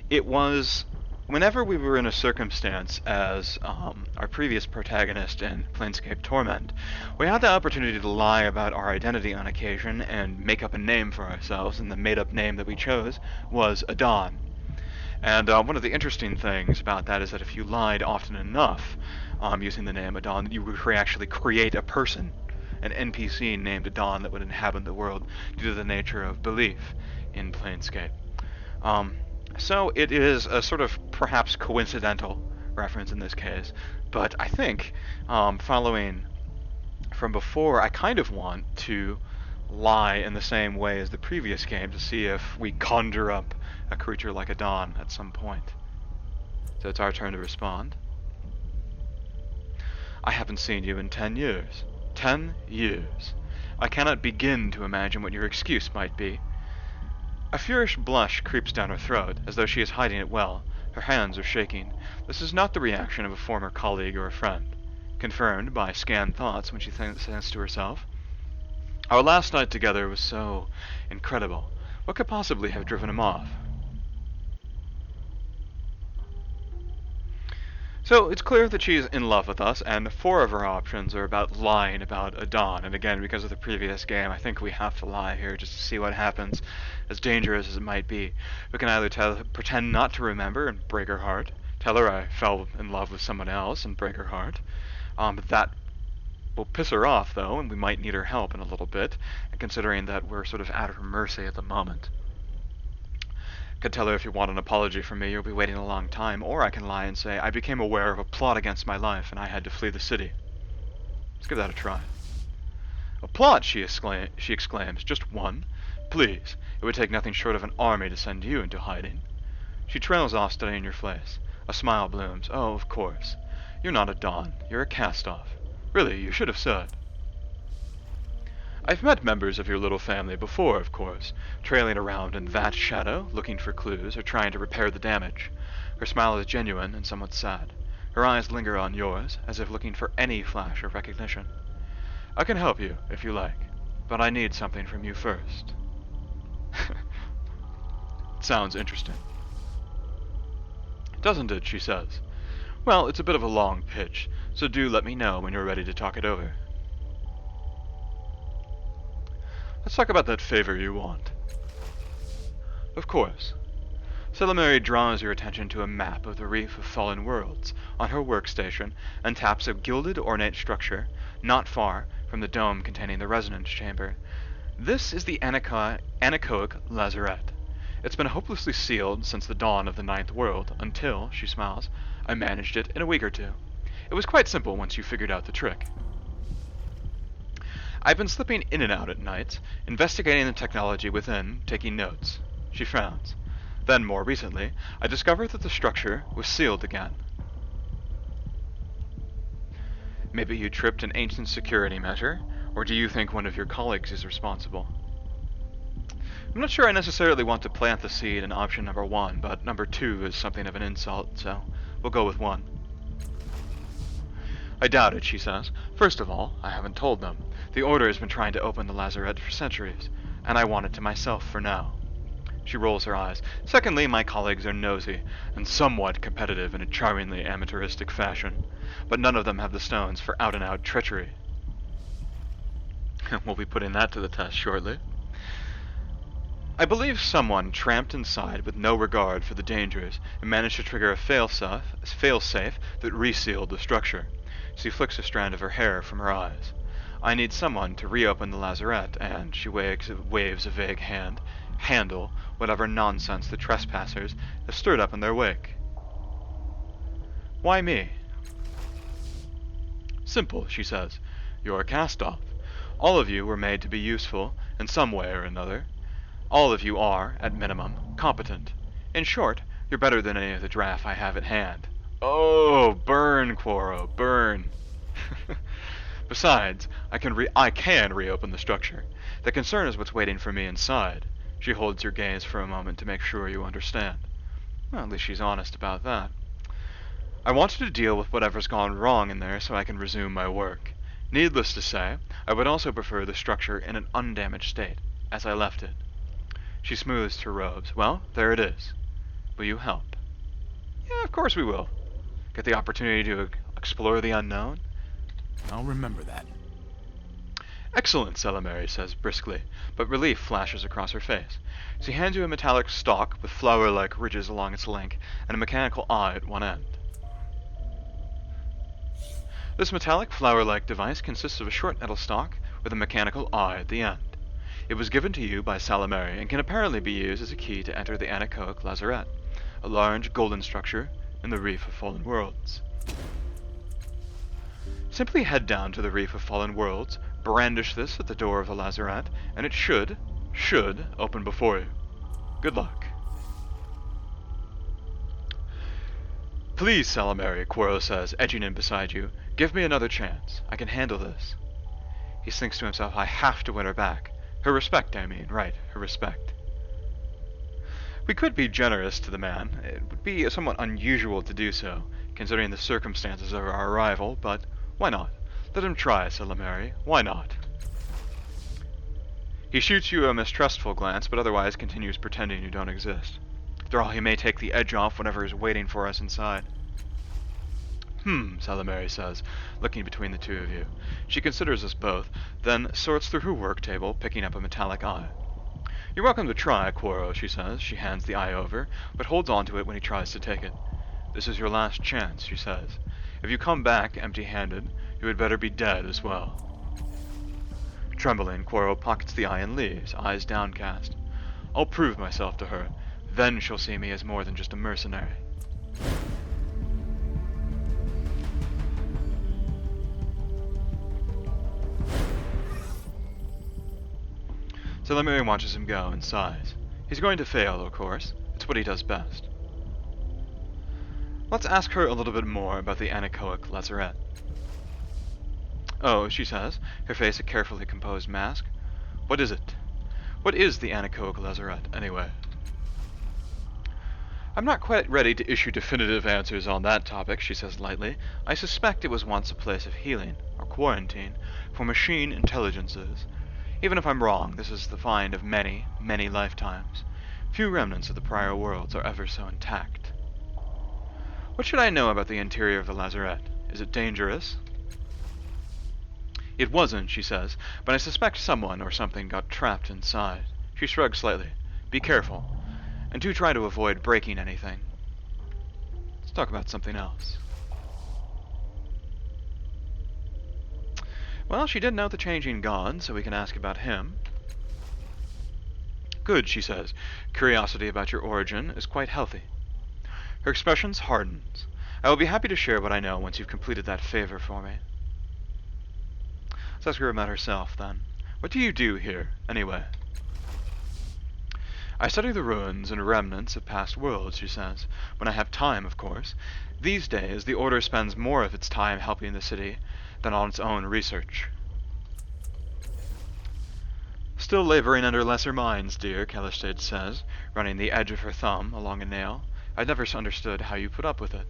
It was whenever we were in a circumstance as our previous protagonist in Planescape Torment, we had the opportunity to lie about our identity on occasion and make up a name for ourselves, and the made-up name that we chose was Adon. And one of the interesting things about that is that if you lied often enough using the name Adon, you would actually create a person, an NPC named Adon that would inhabit the world due to the nature of belief in Planescape. So it is a sort of perhaps coincidental reference in this case, but I think, following from before, I kind of want to lie in the same way as the previous game to see if we conjure up a creature like a Dawn at some point. So it's our turn to respond. I haven't seen you in 10 years. 10 years. I cannot begin to imagine what your excuse might be. A furious blush creeps down her throat, as though she is hiding it well. Her hands are shaking. This is not the reaction of a former colleague or a friend. Confirmed by scanned thoughts when she thinks to herself, our last night together was so incredible. What could possibly have driven him off? So it's clear that she's in love with us, and 4 of her options are about lying about Adon. And again, because of the previous game, I think we have to lie here just to see what happens, as dangerous as it might be. We can either pretend not to remember and break her heart, tell her I fell in love with someone else and break her heart. That will piss her off, though, and we might need her help in a little bit, considering that we're sort of at her mercy at the moment. I could tell her if you want an apology from me, you'll be waiting a long time, or I can lie and say I became aware of a plot against my life and I had to flee the city. Let's give that a try. A plot, she exclaims. Just one? Please, it would take nothing short of an army to send you into hiding. She trails off, studying your face. A smile blooms. Oh, of course. You're not a Dawn. You're a cast-off. Really, you should have said. I've met members of your little family before, of course, trailing around in that shadow, looking for clues, or trying to repair the damage. Her smile is genuine and somewhat sad. Her eyes linger on yours, as if looking for any flash of recognition. I can help you, if you like, but I need something from you first. It sounds interesting. Doesn't it, she says. Well, it's a bit of a long pitch, so do let me know when you're ready to talk it over. Let's talk about that favor you want. Of course. Selimari draws your attention to a map of the Reef of Fallen Worlds on her workstation and taps a gilded ornate structure not far from the dome containing the resonance chamber. This is the anechoic lazarette. It's been hopelessly sealed since the dawn of the Ninth World until, she smiles, I managed it in a week or 2. It was quite simple once you figured out the trick. I've been slipping in and out at night, investigating the technology within, taking notes. She frowns. Then, more recently, I discovered that the structure was sealed again. Maybe you tripped an ancient security measure, or do you think one of your colleagues is responsible? I'm not sure I necessarily want to plant the seed in option number 1, but number 2 is something of an insult, so we'll go with 1. I doubt it, she says. First of all, I haven't told them. The Order has been trying to open the lazarette for centuries, and I want it to myself for now. She rolls her eyes. Secondly, my colleagues are nosy, and somewhat competitive in a charmingly amateuristic fashion, but none of them have the stones for out-and-out treachery. We'll be putting that to the test shortly. I believe someone tramped inside with no regard for the dangers and managed to trigger a fail-safe that resealed the structure. She flicks a strand of her hair from her eyes. I need someone to reopen the lazarette, and she waves a vague hand, handle whatever nonsense the trespassers have stirred up in their wake. Why me? Simple, she says. You're a cast-off. All of you were made to be useful in some way or another. All of you are, at minimum, competent. In short, you're better than any of the draft I have at hand. Oh, burn, Quoro, burn. Besides, I can reopen the structure. The concern is what's waiting for me inside. She holds her gaze for a moment to make sure you understand. Well, at least she's honest about that. I wanted to deal with whatever's gone wrong in there so I can resume my work. Needless to say, I would also prefer the structure in an undamaged state, as I left it. She smooths her robes. Well, there it is. Will you help? Yeah, of course we will. Get the opportunity to explore the unknown. I'll remember that. Excellent, Salamari says briskly, but relief flashes across her face. She hands you a metallic stalk with flower-like ridges along its length and a mechanical eye at one end. This metallic flower-like device consists of a short metal stalk with a mechanical eye at the end. It was given to you by Salamari and can apparently be used as a key to enter the anechoic lazarette, a large golden structure in the Reef of Fallen Worlds. Simply head down to the Reef of Fallen Worlds, brandish this at the door of the lazarette, and it should open before you. Good luck. Please, Salamari, Quoro says, edging in beside you. Give me another chance. I can handle this. He thinks to himself, I have to win her back. Her respect, I mean. Right, her respect. We could be generous to the man. It would be somewhat unusual to do so, considering the circumstances of our arrival, but why not? Let him try, Salamari. Why not? He shoots you a mistrustful glance, but otherwise continues pretending you don't exist. After all, he may take the edge off whatever is waiting for us inside. Salamari says, looking between the two of you. She considers us both, then sorts through her work table, picking up a metallic eye. You're welcome to try, Quoro, she says. She hands the eye over, but holds onto it when he tries to take it. This is your last chance, she says. If you come back empty-handed, you had better be dead as well. Trembling, Quoro pockets the eye and leaves, eyes downcast. I'll prove myself to her. Then she'll see me as more than just a mercenary. Salamari watches him go and sighs. He's going to fail, of course. It's what he does best. Let's ask her a little bit more about the anechoic lazarette. Oh, she says, her face a carefully composed mask. What is it? What is the anechoic lazarette, anyway? I'm not quite ready to issue definitive answers on that topic, she says lightly. I suspect it was once a place of healing, or quarantine, for machine intelligences. Even if I'm wrong, this is the find of many, many lifetimes. Few remnants of the prior worlds are ever so intact. What should I know about the interior of the lazarette? Is it dangerous? It wasn't, she says, but I suspect someone or something got trapped inside. She shrugs slightly. Be careful, and do try to avoid breaking anything. Let's talk about something else. Well, she did note the changing god, so we can ask about him. Good, she says. Curiosity about your origin is quite healthy. Her expression hardens. I will be happy to share what I know once you've completed that favor for me. Let's ask her about herself, then. What do you do here, anyway? I study the ruins and remnants of past worlds, she says. When I have time, of course. These days, the Order spends more of its time helping the city than on its own research. Still laboring under lesser minds, dear, Callistade says, running the edge of her thumb along a nail. I never understood how you put up with it.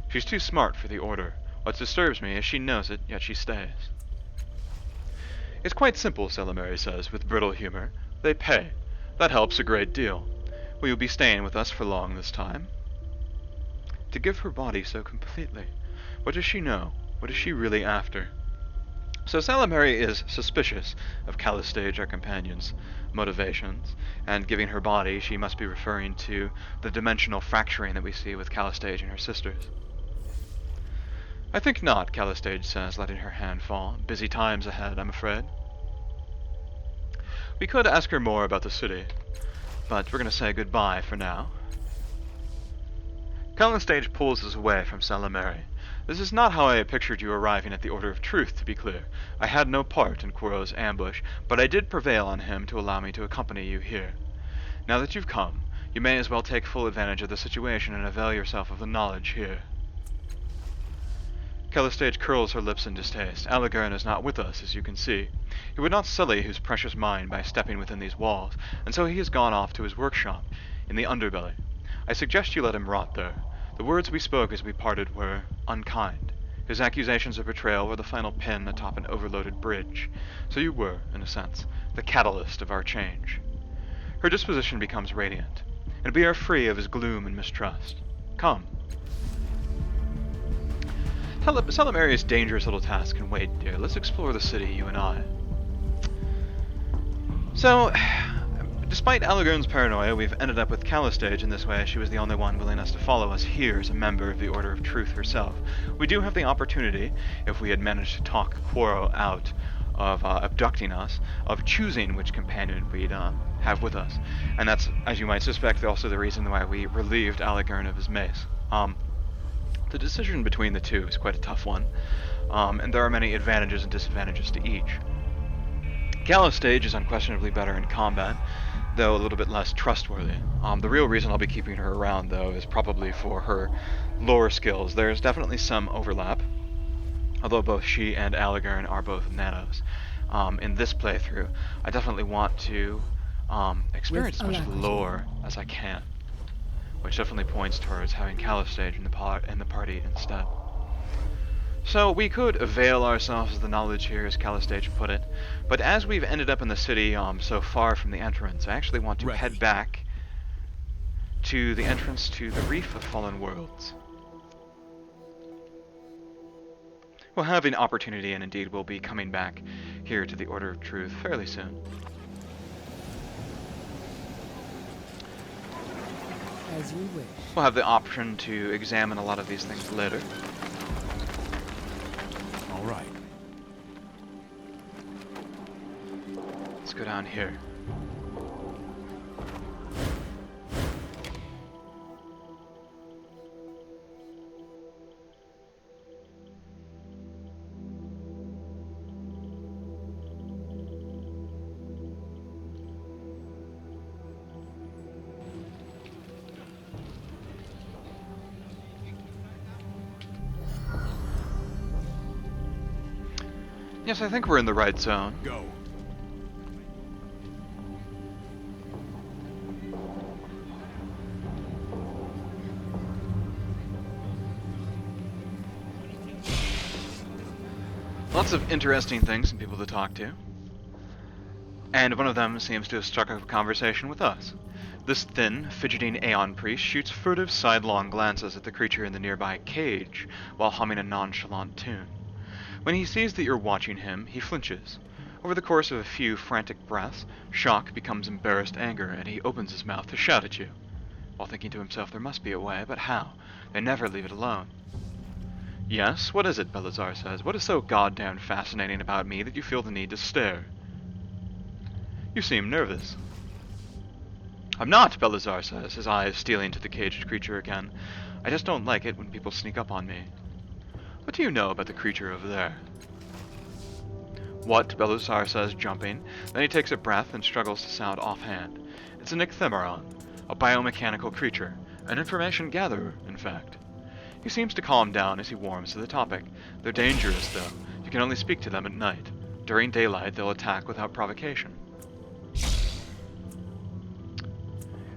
She's too smart for the Order. What disturbs me is she knows it, yet she stays. It's quite simple, Salamari says, with brittle humor. They pay. That helps a great deal. Will you be staying with us for long this time? To give her body so completely. What does she know? What is she really after? So Salamari is suspicious of Callistade, our companion's motivations, and giving her body, she must be referring to the dimensional fracturing that we see with Callistade and her sisters. I think not, Callistade says, letting her hand fall. Busy times ahead, I'm afraid. We could ask her more about the city, but we're going to say goodbye for now. Callistade pulls us away from Salamari. This is not how I had pictured you arriving at the Order of Truth, to be clear. I had no part in Quoro's ambush, but I did prevail on him to allow me to accompany you here. Now that you've come, you may as well take full advantage of the situation and avail yourself of the knowledge here. Callistade curls her lips in distaste. Aligarn is not with us, as you can see. He would not sully his precious mind by stepping within these walls, and so he has gone off to his workshop in the underbelly. I suggest you let him rot there. The words we spoke as we parted were unkind. His accusations of betrayal were the final pin atop an overloaded bridge. So you were, in a sense, the catalyst of our change. Her disposition becomes radiant, and we are free of his gloom and mistrust. Come, Salamaria's dangerous little task can wait, dear. Let's explore the city, you and I. So, despite Alagurn's paranoia, we've ended up with Callistage in this way. She was the only one willing us to follow us here as a member of the Order of Truth herself. We do have the opportunity, if we had managed to talk Quoro out of abducting us, of choosing which companion we'd have with us. And that's, as you might suspect, also the reason why we relieved Alagurn of his mace. The decision between the two is quite a tough one, and there are many advantages and disadvantages to each. Callistage is unquestionably better in combat, though a little bit less trustworthy. The real reason I'll be keeping her around, though, is probably for her lore skills. There's definitely some overlap, although both she and Alagurn are both nanos. In this playthrough, I definitely want to experience as much lore as I can, which definitely points towards having Callistage in the party instead. So we could avail ourselves of the knowledge here, as Callistage put it, but as we've ended up in the city so far from the entrance, I actually want to head back to the entrance to the Reef of Fallen Worlds. We'll have an opportunity, and indeed we'll be coming back here to the Order of Truth fairly soon. As you wish. We'll have the option to examine a lot of these things later. All right. Let's go down here. Yes, I think we're in the right zone. Go. Lots of interesting things and people to talk to. And one of them seems to have struck up a conversation with us. This thin, fidgeting Aeon priest shoots furtive sidelong glances at the creature in the nearby cage while humming a nonchalant tune. When he sees that you're watching him, he flinches. Over the course of a few frantic breaths, shock becomes embarrassed anger, and he opens his mouth to shout at you, while thinking to himself there must be a way, but how? They never leave it alone. Yes, what is it, Belazar says? What is so goddamn fascinating about me that you feel the need to stare? You seem nervous. I'm not, Belazar says, his eyes stealing to the caged creature again. I just don't like it when people sneak up on me. What do you know about the creature over there? What? Belisar says, jumping. Then he takes a breath and struggles to sound offhand. It's an ichthemmeron, a biomechanical creature, an information gatherer, in fact. He seems to calm down as he warms to the topic. They're dangerous, though. You can only speak to them at night. During daylight, they'll attack without provocation.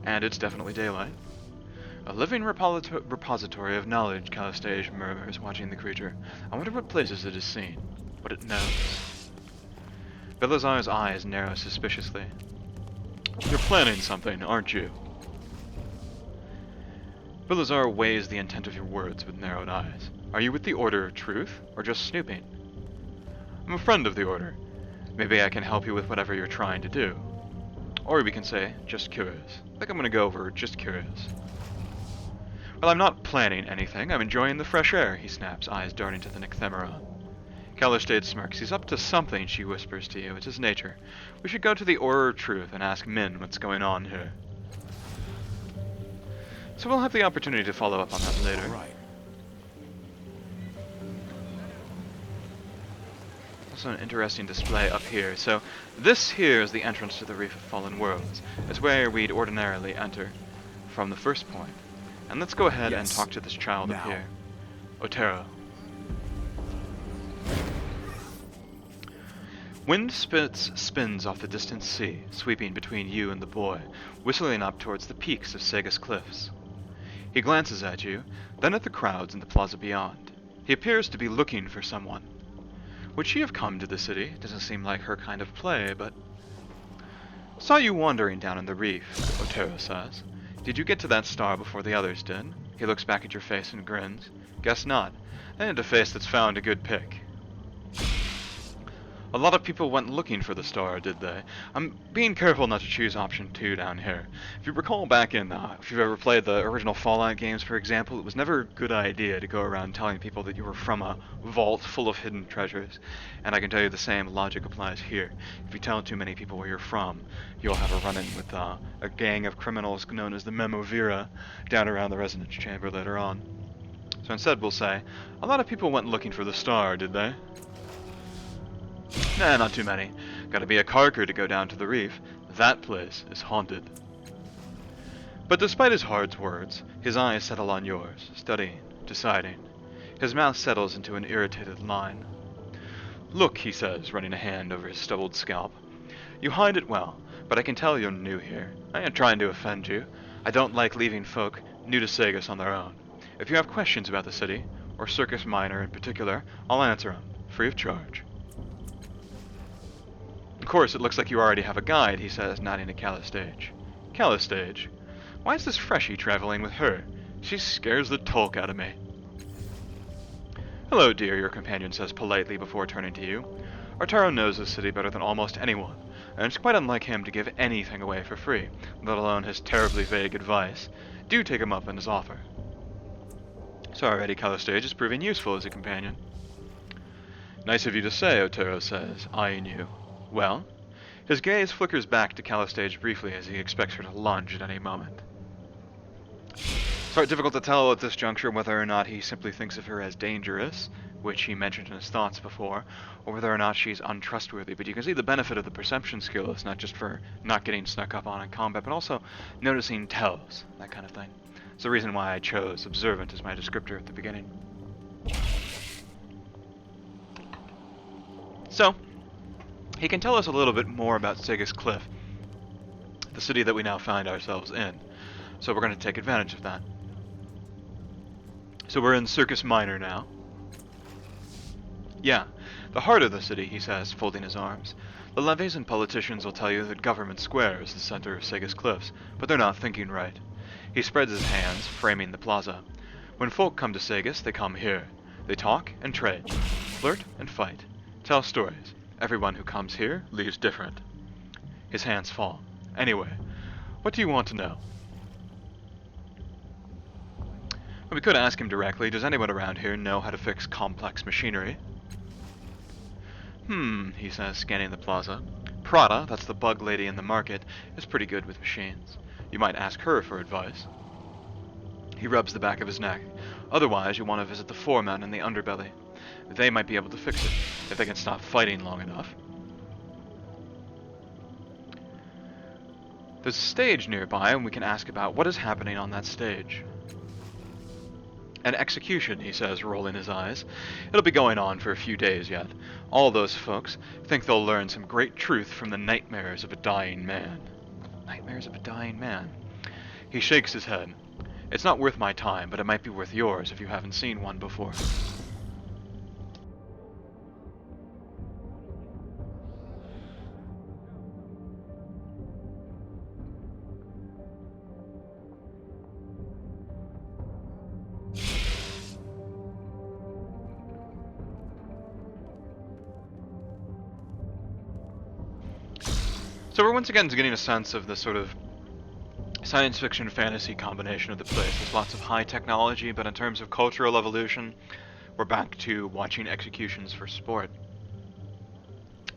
And it's definitely daylight. A living repository of knowledge, Callistage murmurs, watching the creature. I wonder what places it has seen, what it knows. Belazar's eyes narrow suspiciously. You're planning something, aren't you? Belazar weighs the intent of your words with narrowed eyes. Are you with the Order of Truth, or just snooping? I'm a friend of the Order. Maybe I can help you with whatever you're trying to do. Or we can say, just curious. I think I'm gonna go over just curious. Well, I'm not planning anything. I'm enjoying the fresh air, he snaps, eyes darting to the Nycthemeron. Calistade smirks. He's up to something, she whispers to you. It's his nature. We should go to the Order of Truth and ask Min what's going on here. So we'll have the opportunity to follow up on that later. Right. Also an interesting display up here. So this here is the entrance to the Reef of Fallen Worlds. It's where we'd ordinarily enter from the first point. And let's go ahead and talk to this child up here. Otero. Wind spins off the distant sea, sweeping between you and the boy, whistling up towards the peaks of Sagus Cliffs. He glances at you, then at the crowds in the plaza beyond. He appears to be looking for someone. Would she have come to the city? Doesn't seem like her kind of play, but... Saw you wandering down in the reef, Otero says. Did you get to that star before the others did? He looks back at your face and grins. Guess not. And a face that's found a good pick. A lot of people went looking for the star, did they? I'm being careful not to choose option 2 down here. If you recall back in, if you've ever played the original Fallout games, for example, it was never a good idea to go around telling people that you were from a vault full of hidden treasures. And I can tell you the same logic applies here. If you tell too many people where you're from, you'll have a run-in with a gang of criminals known as the Memovira down around the resonance chamber later on. So instead we'll say, a lot of people went looking for the star, did they? Nah, not too many. Gotta be a carker to go down to the reef. That place is haunted. But despite his hard words, his eyes settle on yours, studying, deciding. His mouth settles into an irritated line. Look, he says, running a hand over his stubbled scalp. You hide it well, but I can tell you're new here. I ain't trying to offend you. I don't like leaving folk new to Sagus on their own. If you have questions about the city, or Circus Minor in particular, I'll answer them, free of charge. Of course, it looks like you already have a guide, he says, nodding to Callistage. Callistage? Why is this freshie traveling with her? She scares the tolk out of me. Hello, dear, your companion says politely before turning to you. Arturo knows this city better than almost anyone, and it's quite unlike him to give anything away for free, let alone his terribly vague advice. Do take him up on his offer. Sorry, Eddie Callistage is proving useful as a companion. Nice of you to say, Otero says, eyeing you. Well? His gaze flickers back to Callistage briefly as he expects her to lunge at any moment. It's difficult to tell at this juncture whether or not he simply thinks of her as dangerous, which he mentioned in his thoughts before, or whether or not she's untrustworthy, but you can see the benefit of the perception skills, not just for not getting snuck up on in combat, but also noticing tells, that kind of thing. It's the reason why I chose observant as my descriptor at the beginning. So, he can tell us a little bit more about Sagus Cliff, the city that we now find ourselves in, so we're going to take advantage of that. So we're in Circus Minor now. Yeah, the heart of the city, he says, folding his arms. The levies and politicians will tell you that Government Square is the center of Sagus Cliffs, but they're not thinking right. He spreads his hands, framing the plaza. When folk come to Sagus, they come here. They talk and trade, flirt and fight, tell stories. Everyone who comes here leaves different. His hands fall. Anyway, what do you want to know? Well, we could ask him directly. Does anyone around here know how to fix complex machinery? He says, scanning the plaza. Prada, that's the bug lady in the market, is pretty good with machines. You might ask her for advice. He rubs the back of his neck. Otherwise, you want to visit the foreman in the underbelly. They might be able to fix it, if they can stop fighting long enough. There's a stage nearby, and we can ask about what is happening on that stage. An execution, he says, rolling his eyes. It'll be going on for a few days yet. All those folks think they'll learn some great truth from the nightmares of a dying man. Nightmares of a dying man. He shakes his head. It's not worth my time, but it might be worth yours if you haven't seen one before. So we're once again getting a sense of the sort of science fiction fantasy combination of the place. There's lots of high technology, but in terms of cultural evolution, we're back to watching executions for sport.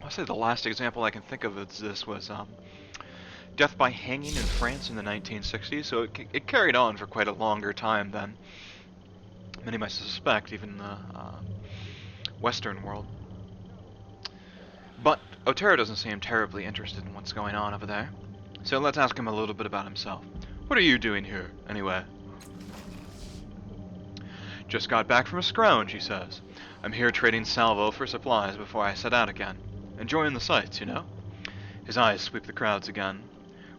I'll say the last example I can think of is this was death by hanging in France in the 1960s, so it carried on for quite a longer time than many might suspect, even in the Western world. But Otero doesn't seem terribly interested in what's going on over there, so let's ask him a little bit about himself. What are you doing here, anyway? Just got back from a scrounge, he says. I'm here trading salvo for supplies before I set out again. Enjoying the sights, you know? His eyes sweep the crowds again.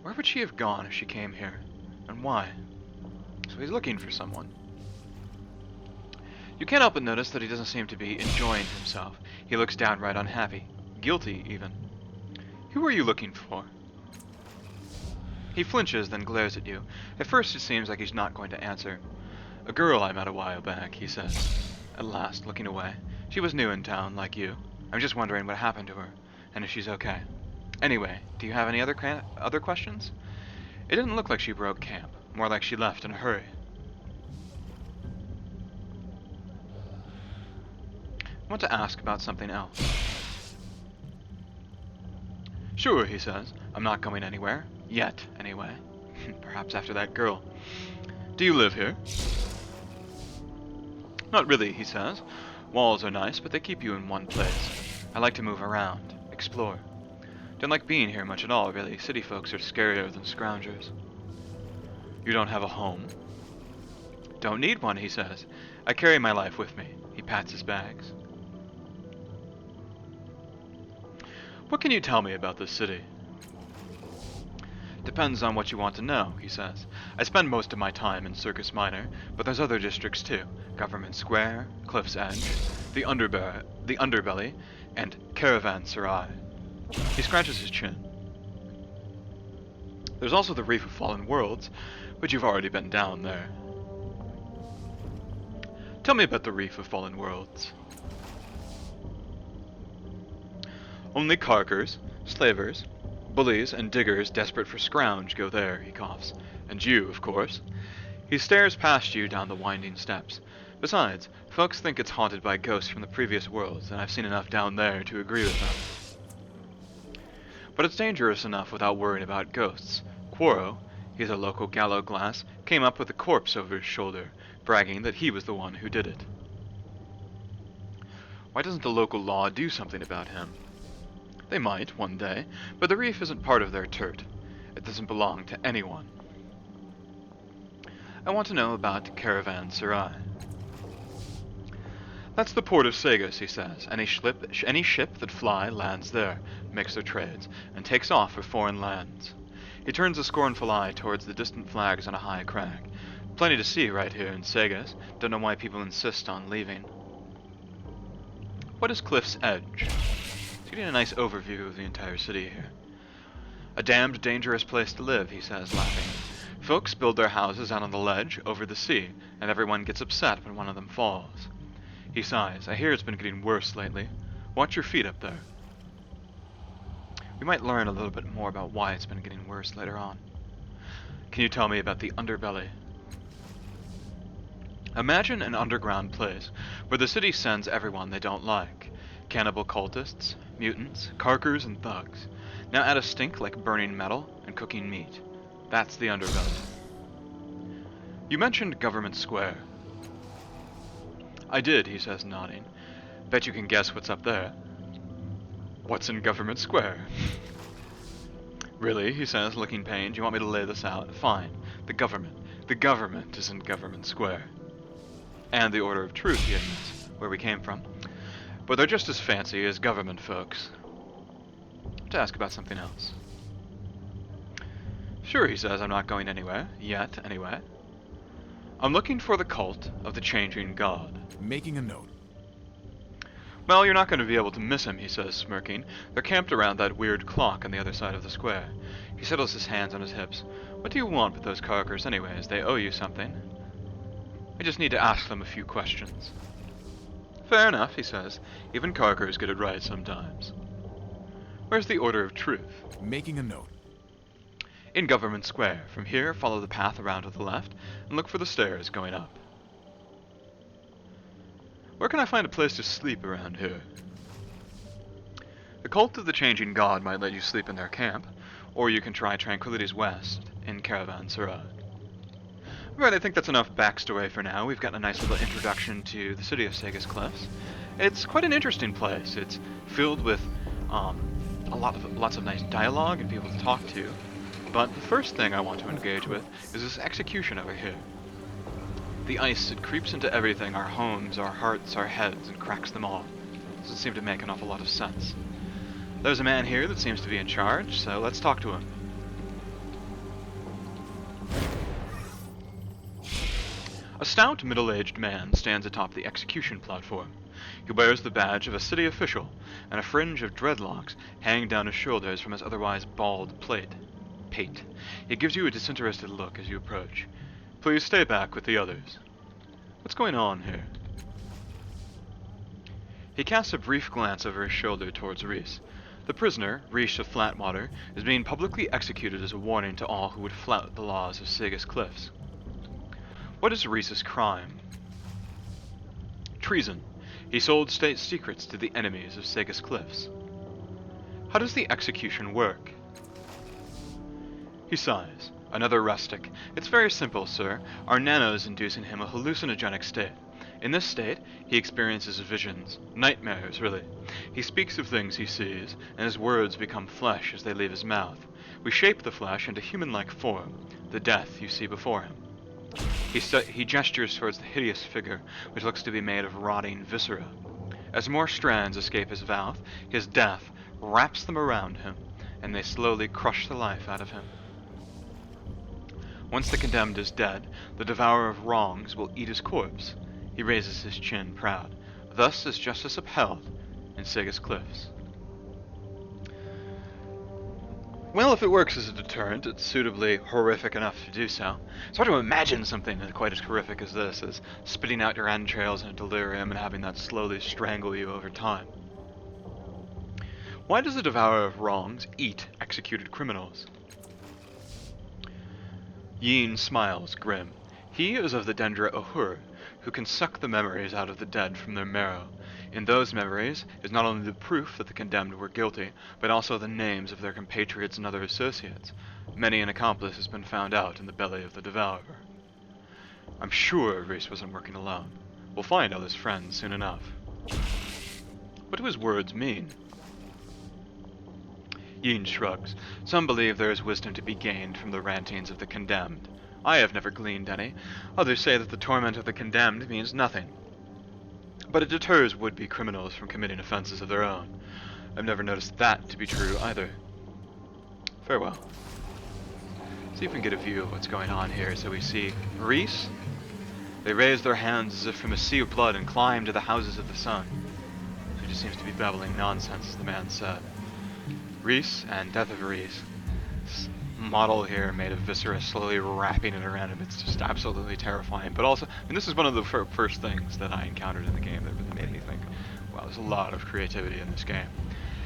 Where would she have gone if she came here? And why? So he's looking for someone. You can't help but notice that he doesn't seem to be enjoying himself. He looks downright unhappy. Guilty, even. Who are you looking for? He flinches, then glares at you. At first it seems like he's not going to answer. A girl I met a while back, he says, at last, looking away. She was new in town, like you. I'm just wondering what happened to her, and if she's okay. Anyway, do you have any other questions? It didn't look like she broke camp, more like she left in a hurry. I want to ask about something else. Sure, he says. I'm not going anywhere. Yet, anyway. Perhaps after that girl. Do you live here? Not really, he says. Walls are nice, but they keep you in one place. I like to move around, explore. Don't like being here much at all, really. City folks are scarier than scroungers. You don't have a home? Don't need one, he says. I carry my life with me. He pats his bags. What can you tell me about this city? Depends on what you want to know, he says. I spend most of my time in Circus Minor, but there's other districts too. Government Square, Cliff's Edge, the Underbelly, and Caravanserai. He scratches his chin. There's also the Reef of Fallen Worlds, but you've already been down there. Tell me about the Reef of Fallen Worlds. Only carkers, slavers, bullies, and diggers desperate for scrounge go there, he coughs. And you, of course. He stares past you down the winding steps. Besides, folks think it's haunted by ghosts from the previous worlds, and I've seen enough down there to agree with them. But it's dangerous enough without worrying about ghosts. Quoro, he's a local gallows glass, came up with a corpse over his shoulder, bragging that he was the one who did it. Why doesn't the local law do something about him? They might, one day, but the reef isn't part of their turt. It doesn't belong to anyone. I want to know about Caravanserai. That's the port of Sagas, he says. Any ship that fly lands there, makes their trades, and takes off for foreign lands. He turns a scornful eye towards the distant flags on a high crag. Plenty to see right here in Sagas. Don't know why people insist on leaving. What is Cliff's Edge? He's getting a nice overview of the entire city here. A damned dangerous place to live, he says, laughing. Folks build their houses out on the ledge, over the sea, and everyone gets upset when one of them falls. He sighs. I hear it's been getting worse lately. Watch your feet up there. We might learn a little bit more about why it's been getting worse later on. Can you tell me about the Underbelly? Imagine an underground place where the city sends everyone they don't like. Cannibal cultists, mutants, carkers, and thugs. Now add a stink like burning metal and cooking meat. That's the Underbelly. You mentioned Government Square. I did, he says, nodding. Bet you can guess what's up there. What's in Government Square? Really, he says, looking pained. You want me to lay this out? Fine. The government. The government is in Government Square. And the Order of Truth, he admits, where we came from. But they're just as fancy as government folks. To ask about something else. Sure, he says, I'm not going anywhere. Yet, anyway. I'm looking for the cult of the Changing God. Making a note. Well, you're not going to be able to miss him, he says, smirking. They're camped around that weird clock on the other side of the square. He settles his hands on his hips. What do you want with those carkers anyways? They owe you something. I just need to ask them a few questions. Fair enough, he says. Even carkers get it right sometimes. Where's the Order of Truth? Making a note. In Government Square. From here, follow the path around to the left, and look for the stairs going up. Where can I find a place to sleep around here? The Cult of the Changing God might let you sleep in their camp, or you can try Tranquility's West in Caravanserai. Right, I think that's enough backstory for now. We've gotten a nice little introduction to the city of Sagas Cliffs. It's quite an interesting place. It's filled with lots of nice dialogue and people to talk to. But the first thing I want to engage with is this execution over here. The ice, it creeps into everything, our homes, our hearts, our heads, and cracks them all. Doesn't seem to make an awful lot of sense. There's a man here that seems to be in charge, so let's talk to him. A stout, middle-aged man stands atop the execution platform. He wears the badge of a city official, and a fringe of dreadlocks hang down his shoulders from his otherwise bald pate. He gives you a disinterested look as you approach. Please stay back with the others. What's going on here? He casts a brief glance over his shoulder towards Reese. The prisoner, Reese of Flatwater, is being publicly executed as a warning to all who would flout the laws of Sagus Cliffs. What is Reese's crime? Treason. He sold state secrets to the enemies of Sagus Cliffs. How does the execution work? He sighs. Another rustic. It's very simple, sir. Our nanos induce in him a hallucinogenic state. In this state, he experiences visions, nightmares, really. He speaks of things he sees, and his words become flesh as they leave his mouth. We shape the flesh into human-like form, the death you see before him. He gestures towards the hideous figure, which looks to be made of rotting viscera. As more strands escape his mouth, his death wraps them around him, and they slowly crush the life out of him. Once the condemned is dead, the devourer of wrongs will eat his corpse. He raises his chin proud. Thus is justice upheld in Sagus Cliffs. Well, if it works as a deterrent, it's suitably horrific enough to do so. It's hard to imagine something quite as horrific as this, as spitting out your entrails in a delirium and having that slowly strangle you over time. Why does the devourer of wrongs eat executed criminals? Yin smiles, grim. He is of the Dendra Ohur, who can suck the memories out of the dead from their marrow. In those memories is not only the proof that the condemned were guilty, but also the names of their compatriots and other associates. Many an accomplice has been found out in the belly of the devourer. I'm sure Reese wasn't working alone. We'll find out his friends soon enough. What do his words mean? Yin shrugs. Some believe there is wisdom to be gained from the rantings of the condemned. I have never gleaned any. Others say that the torment of the condemned means nothing. But it deters would-be criminals from committing offenses of their own. I've never noticed that to be true either. Farewell. See if we can get a view of what's going on here. So we see Reese. They raise their hands as if from a sea of blood and climb to the houses of the sun. He just seems to be babbling nonsense, as the man said. Reese and Death of Reese. This model here made of viscera slowly wrapping it around him. It's just absolutely terrifying. But also, and this is one of the first things that I encountered in the game that really made me think, wow, there's a lot of creativity in this game.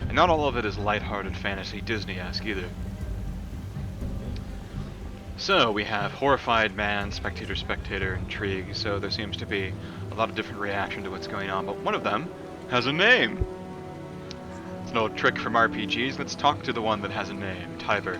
And not all of it is lighthearted fantasy Disney-esque either. So we have horrified man, spectator, intrigue, so there seems to be a lot of different reaction to what's going on, but one of them has a name. It's an old trick from RPGs. Let's talk to the one that has a name, Tiber.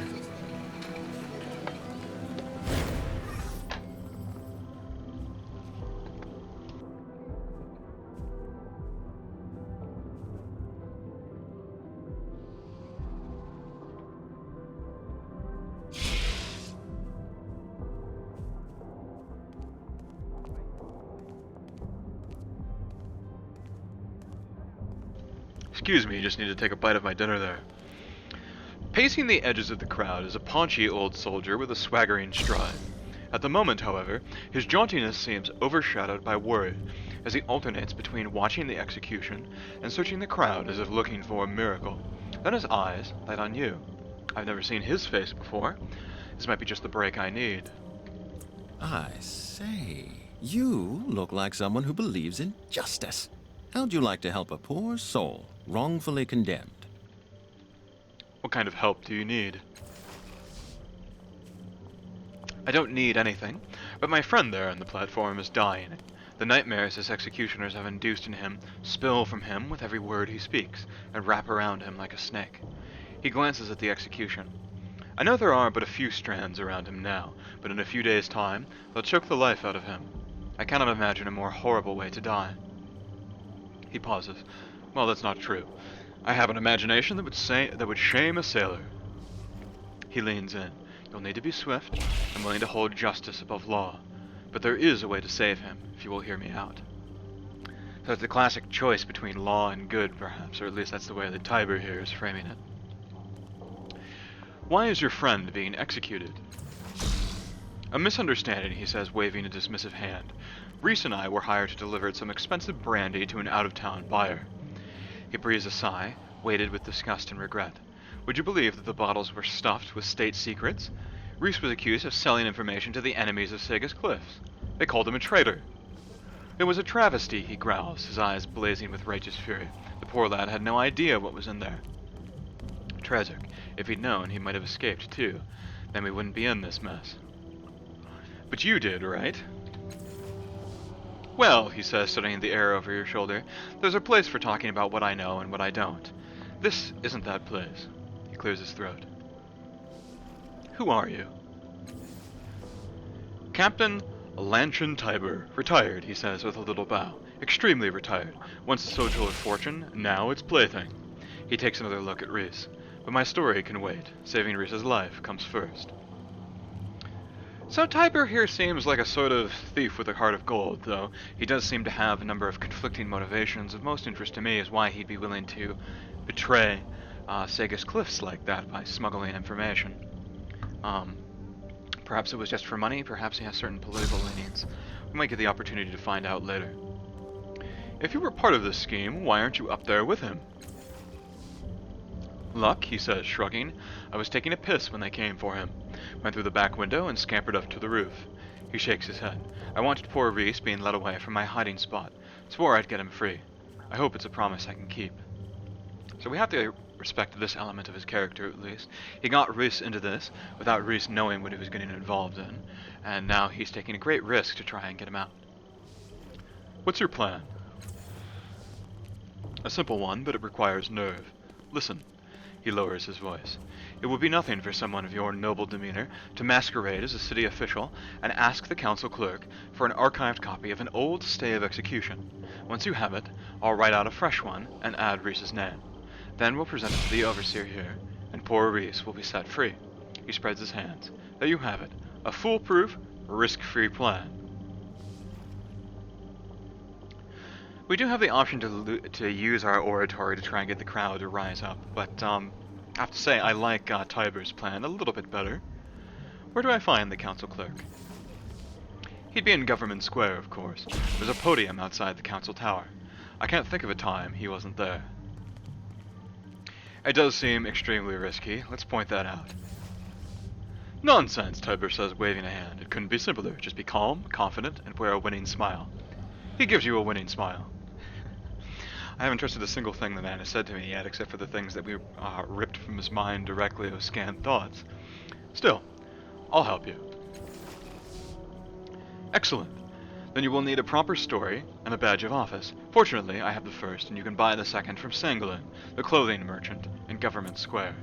Excuse me, just need to take a bite of my dinner there. Pacing the edges of the crowd is a paunchy old soldier with a swaggering stride. At the moment, however, his jauntiness seems overshadowed by worry, as he alternates between watching the execution and searching the crowd as if looking for a miracle. Then his eyes light on you. I've never seen his face before. This might be just the break I need. I say, you look like someone who believes in justice. How'd you like to help a poor soul wrongfully condemned? What kind of help do you need? I don't need anything, but my friend there on the platform is dying. The nightmares his executioners have induced in him spill from him with every word he speaks, and wrap around him like a snake. He glances at the execution. I know there are but a few strands around him now, but in a few days' time, they'll choke the life out of him. I cannot imagine a more horrible way to die. He pauses. Well, that's not true. I have an imagination that would shame a sailor. He leans in. You'll need to be swift and willing to hold justice above law. But there is a way to save him, if you will hear me out. So it's the classic choice between law and good, perhaps, or at least that's the way that Tiber here is framing it. Why is your friend being executed? A misunderstanding, he says, waving a dismissive hand. Reese and I were hired to deliver some expensive brandy to an out-of-town buyer. He breathes a sigh, weighted with disgust and regret. Would you believe that the bottles were stuffed with state secrets? Reese was accused of selling information to the enemies of Sagus Cliffs. They called him a traitor. It was a travesty, he growls, his eyes blazing with righteous fury. The poor lad had no idea what was in there. Tragic. If he'd known, he might have escaped, too. Then we wouldn't be in this mess. But you did, right? Well, he says, studying the air over your shoulder, there's a place for talking about what I know and what I don't. This isn't that place. He clears his throat. Who are you? Captain Lanchin Tiber. Retired, he says with a little bow. Extremely retired. Once a soldier of fortune, now it's plaything. He takes another look at Reese. But my story can wait. Saving Reese's life comes first. So Tiber here seems like a sort of thief with a heart of gold, though he does seem to have a number of conflicting motivations. Of most interest to me is why he'd be willing to betray Sagus Cliffs like that by smuggling information. Perhaps it was just for money, perhaps he has certain political leanings. We might get the opportunity to find out later. If you were part of this scheme, why aren't you up there with him? Luck, he says, shrugging. I was taking a piss when they came for him. Went through the back window and scampered up to the roof. He shakes his head. I wanted poor Reese being led away from my hiding spot. Swore I'd get him free. I hope it's a promise I can keep. So we have to respect this element of his character, at least. He got Reese into this without Reese knowing what he was getting involved in, and now he's taking a great risk to try and get him out. What's your plan? A simple one, but it requires nerve. Listen. He lowers his voice. It would be nothing for someone of your noble demeanor to masquerade as a city official and ask the council clerk for an archived copy of an old stay of execution. Once you have it, I'll write out a fresh one and add Reese's name. Then we'll present it to the overseer here, and poor Reese will be set free. He spreads his hands. There you have it. A foolproof, risk-free plan. We do have the option to use our oratory to try and get the crowd to rise up, but I have to say I like Tiber's plan a little bit better. Where do I find the council clerk? He'd be in Government Square, of course. There's a podium outside the council tower. I can't think of a time he wasn't there. It does seem extremely risky. Let's point that out. Nonsense, Tiber says, waving a hand. It couldn't be simpler. Just be calm, confident, and wear a winning smile. He gives you a winning smile. I haven't trusted a single thing the man has said to me yet, except for the things that we ripped from his mind directly as scant thoughts. Still, I'll help you. Excellent. Then you will need a proper story and a badge of office. Fortunately, I have the first, and you can buy the second from Sangolin, the clothing merchant, in Government Square.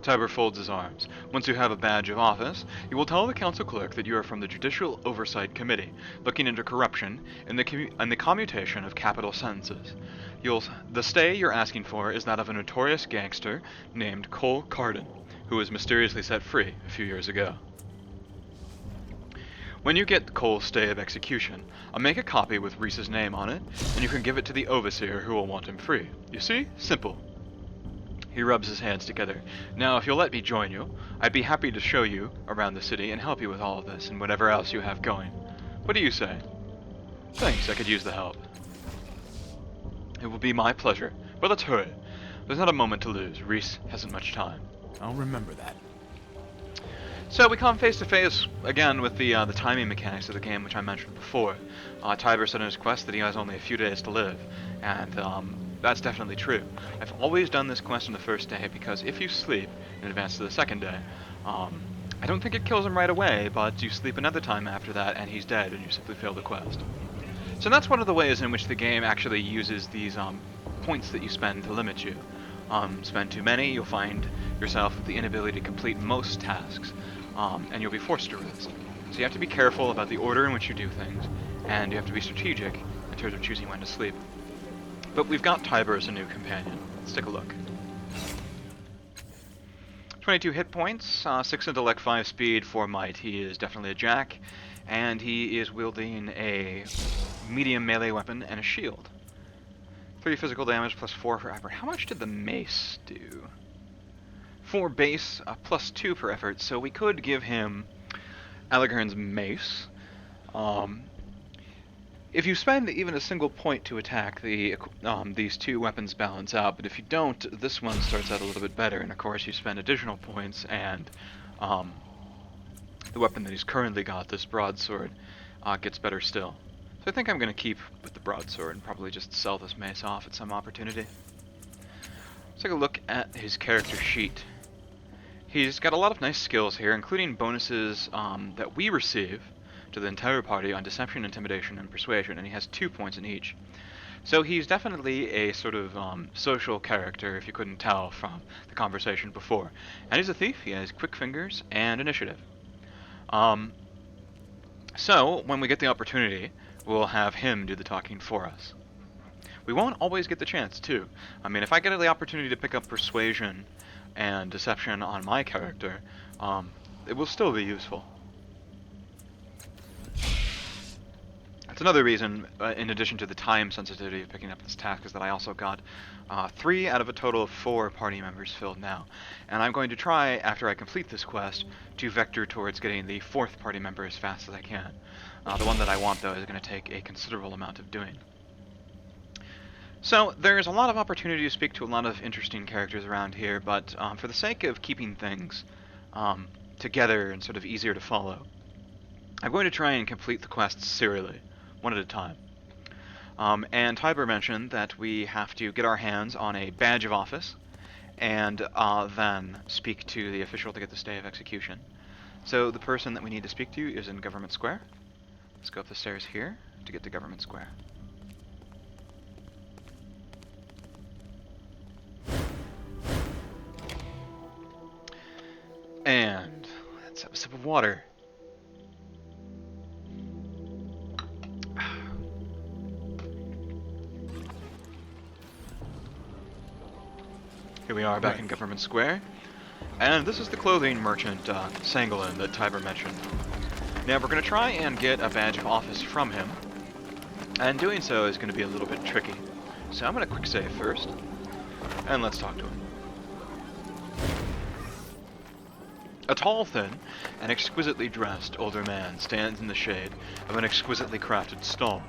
Tiber folds his arms. Once you have a badge of office, you will tell the council clerk that you are from the Judicial Oversight Committee, looking into corruption and the commutation of capital sentences. The stay you're asking for is that of a notorious gangster named Cole Carden, who was mysteriously set free a few years ago. When you get Cole's stay of execution, I'll make a copy with Reese's name on it, and you can give it to the overseer who will want him free. You see? Simple. He rubs his hands together. Now, if you'll let me join you, I'd be happy to show you around the city and help you with all of this and whatever else you have going. What do you say? Thanks, I could use the help. It will be my pleasure, but let's hurry. There's not a moment to lose. Reese hasn't much time. I'll remember that. So we come face to face again with the timing mechanics of the game, which I mentioned before. Tiber said in his quest that he has only a few days to live, and that's definitely true. I've always done this quest on the first day because if you sleep in advance to the second day, I don't think it kills him right away, but you sleep another time after that and he's dead and you simply fail the quest. So that's one of the ways in which the game actually uses these points that you spend to limit you. Spend too many, you'll find yourself with the inability to complete most tasks, and you'll be forced to rest. So you have to be careful about the order in which you do things, and you have to be strategic in terms of choosing when to sleep. But we've got Tiber as a new companion. Let's take a look. 22 hit points, 6 intellect, 5 speed, 4 might. He is definitely a jack, and he is wielding a medium melee weapon and a shield. 3 physical damage plus 4 for effort. How much did the mace do? 4 base, plus 2 per effort, so we could give him Alagern's mace. If you spend even a single point to attack, these two weapons balance out, but if you don't, this one starts out a little bit better, and of course you spend additional points, and the weapon that he's currently got, this broadsword, gets better still. So I think I'm going to keep with the broadsword and probably just sell this mace off at some opportunity. Let's take a look at his character sheet. He's got a lot of nice skills here, including bonuses that we receive to the entire party on Deception, Intimidation, and Persuasion, and he has 2 points in each. So he's definitely a sort of social character, if you couldn't tell from the conversation before. And he's a thief, he has quick fingers, and initiative. So, when we get the opportunity, we'll have him do the talking for us. We won't always get the chance, too. I mean, if I get the opportunity to pick up Persuasion and Deception on my character, it will still be useful. That's another reason, in addition to the time sensitivity of picking up this task, is that I also got 3 out of a total of 4 party members filled now. And I'm going to try, after I complete this quest, to vector towards getting the 4th party member as fast as I can. The one that I want, though, is going to take a considerable amount of doing. So, there's a lot of opportunity to speak to a lot of interesting characters around here, but for the sake of keeping things together and sort of easier to follow, I'm going to try and complete the quests serially, one at a time. And Tiber mentioned that we have to get our hands on a badge of office, and then speak to the official to get the stay of execution. So the person that we need to speak to is in Government Square. Let's go up the stairs here to get to Government Square. And let's have a sip of water. Here we are back in Government Square. And this is the clothing merchant, Sangolin, that Tiber mentioned. Now we're going to try and get a badge of office from him. And doing so is going to be a little bit tricky. So I'm going to quick save first. And let's talk to him. A tall, thin, and exquisitely dressed older man stands in the shade of an exquisitely crafted stall.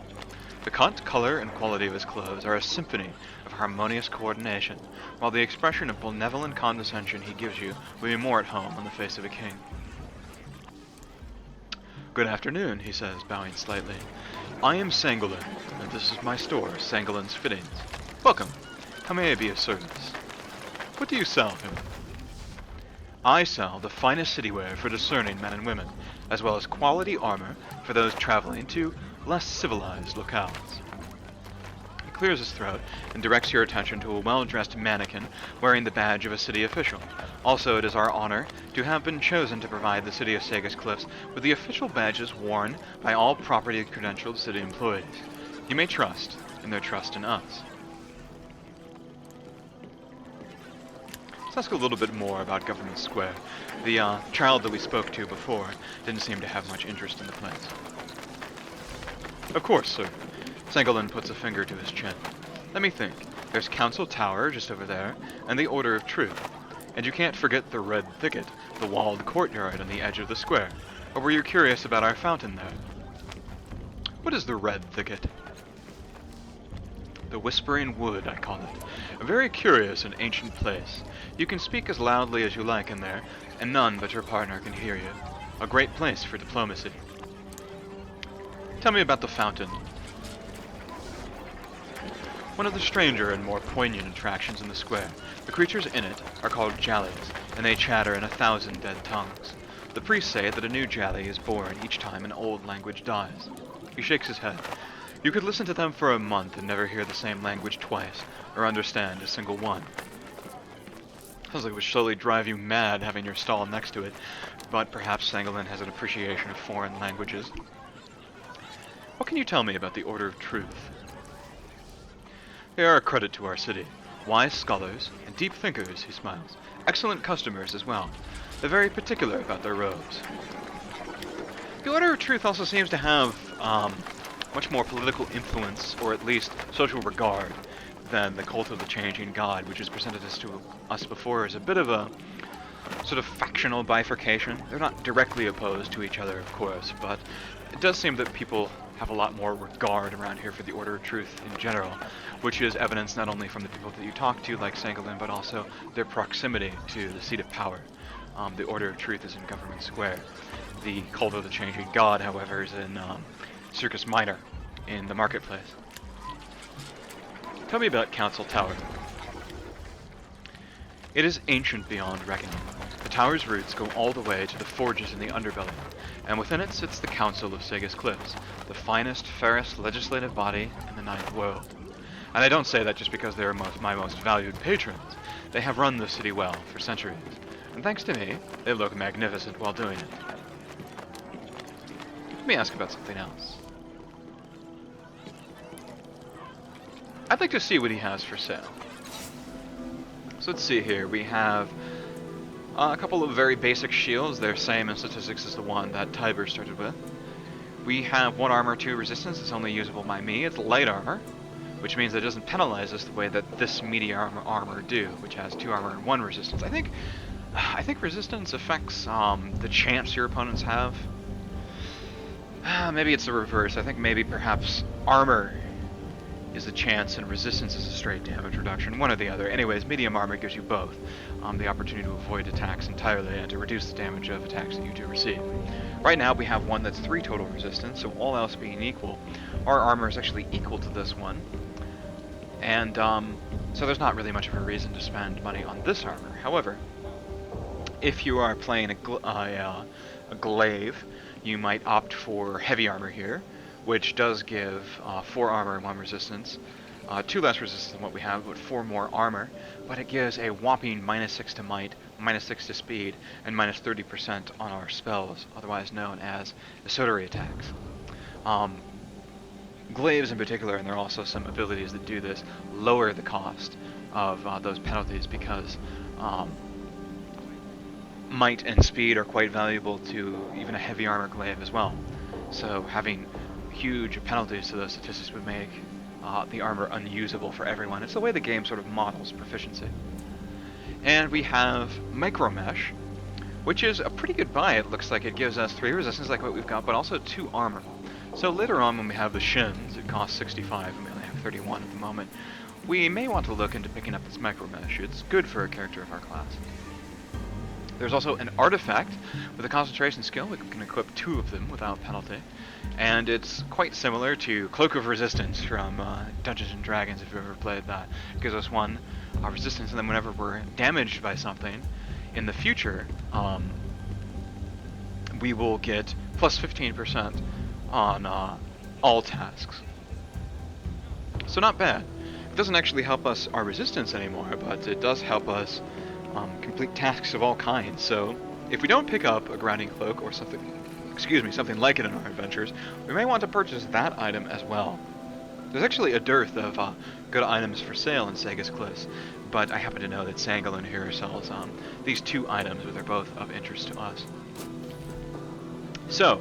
The cut, color, and quality of his clothes are a symphony of harmonious coordination, while the expression of benevolent condescension he gives you will be more at home on the face of a king. Good afternoon, he says, bowing slightly. I am Sangolin, and this is my store, Sangolin's Fittings. Welcome. How may I be of service? What do you sell here? I sell the finest citywear for discerning men and women, as well as quality armor for those traveling to less civilized locales. He clears his throat and directs your attention to a well-dressed mannequin wearing the badge of a city official. Also, it is our honor to have been chosen to provide the city of Sagus Cliffs with the official badges worn by all property-credentialed city employees. You may trust in their trust in us. Let's ask a little bit more about Government Square. The child that we spoke to before didn't seem to have much interest in the place. Of course, sir. Sangolin puts a finger to his chin. Let me think. There's Council Tower just over there, and the Order of Truth. And you can't forget the Red Thicket, the walled courtyard on the edge of the square. Or were you curious about our fountain there? What is the Red Thicket? The Whispering Wood, I call it. A very curious and ancient place. You can speak as loudly as you like in there, and none but your partner can hear you. A great place for diplomacy. Tell me about the fountain. One of the stranger and more poignant attractions in the square. The creatures in it are called Jallies, and they chatter in 1,000 dead tongues. The priests say that a new Jallie is born each time an old language dies. He shakes his head. You could listen to them for a month and never hear the same language twice, or understand a single one. Sounds like it would slowly drive you mad having your stall next to it, but perhaps Sangolin has an appreciation of foreign languages. What can you tell me about the Order of Truth? They are a credit to our city. Wise scholars and deep thinkers, he smiles. Excellent customers as well. They're very particular about their robes. The Order of Truth also seems to have much more political influence, or at least social regard, than the Cult of the Changing God, which is presented to us before as a bit of a sort of factional bifurcation. They're not directly opposed to each other, of course, but it does seem that people have a lot more regard around here for the Order of Truth in general, which is evidenced not only from the people that you talk to, like Sangolin, but also their proximity to the seat of power. The Order of Truth is in Government Square. The Cult of the Changing God, however, is in Circus Minor, in the marketplace. Tell me about Council Tower. It is ancient beyond reckoning. The tower's roots go all the way to the forges in the underbelly, and within it sits the Council of Sega's Cliffs, the finest, fairest legislative body in the Ninth World. And I don't say that just because they are my most valued patrons. They have run the city well for centuries, and thanks to me, they look magnificent while doing it. Let me ask about something else. I'd like to see what he has for sale. So let's see here. We have a couple of very basic shields. They're same in statistics as the one that Tiber started with. We have 1 armor, 2 resistance. It's only usable by me. It's light armor, which means that it doesn't penalize us the way that this medium armor do, which has 2 armor and 1 resistance. I think resistance affects the chance your opponents have. Maybe it's the reverse. I think maybe perhaps armor is the chance and resistance is a straight damage reduction, one or the other. Anyways, medium armor gives you both the opportunity to avoid attacks entirely and to reduce the damage of attacks that you do receive. Right now we have one that's 3 total resistance, so all else being equal, our armor is actually equal to this one. And so there's not really much of a reason to spend money on this armor. However, if you are playing a glaive, you might opt for heavy armor here, which does give 4 armor and 1 resistance. 2 less resistance than what we have, but 4 more armor. But it gives a whopping -6 to might, -6 to speed, and -30% on our spells, otherwise known as esotery attacks. Glaives in particular, and there are also some abilities that do this, lower the cost of those penalties because might and speed are quite valuable to even a heavy armor glaive as well. So having huge penalties to those statistics would make the armor unusable for everyone. It's the way the game sort of models proficiency. And we have Micro Mesh, which is a pretty good buy. It looks like it gives us 3 resistance like what we've got, but also 2 armor. So later on when we have the Shins, it costs 65, and we only have 31 at the moment. We may want to look into picking up this Micro Mesh. It's good for a character of our class. There's also an artifact with a concentration skill. We can equip 2 of them without penalty. And it's quite similar to Cloak of Resistance from Dungeons & Dragons, if you've ever played that. It gives us 1 resistance, and then whenever we're damaged by something in the future, we will get plus 15% on all tasks. So not bad. It doesn't actually help us our resistance anymore, but it does help us complete tasks of all kinds. So if we don't pick up a Grounding Cloak or something like it in our adventures, we may want to purchase that item as well. There's actually a dearth of good items for sale in Sega's Cliffs, but I happen to know that Sangolin here sells these 2 items, which are both of interest to us. So,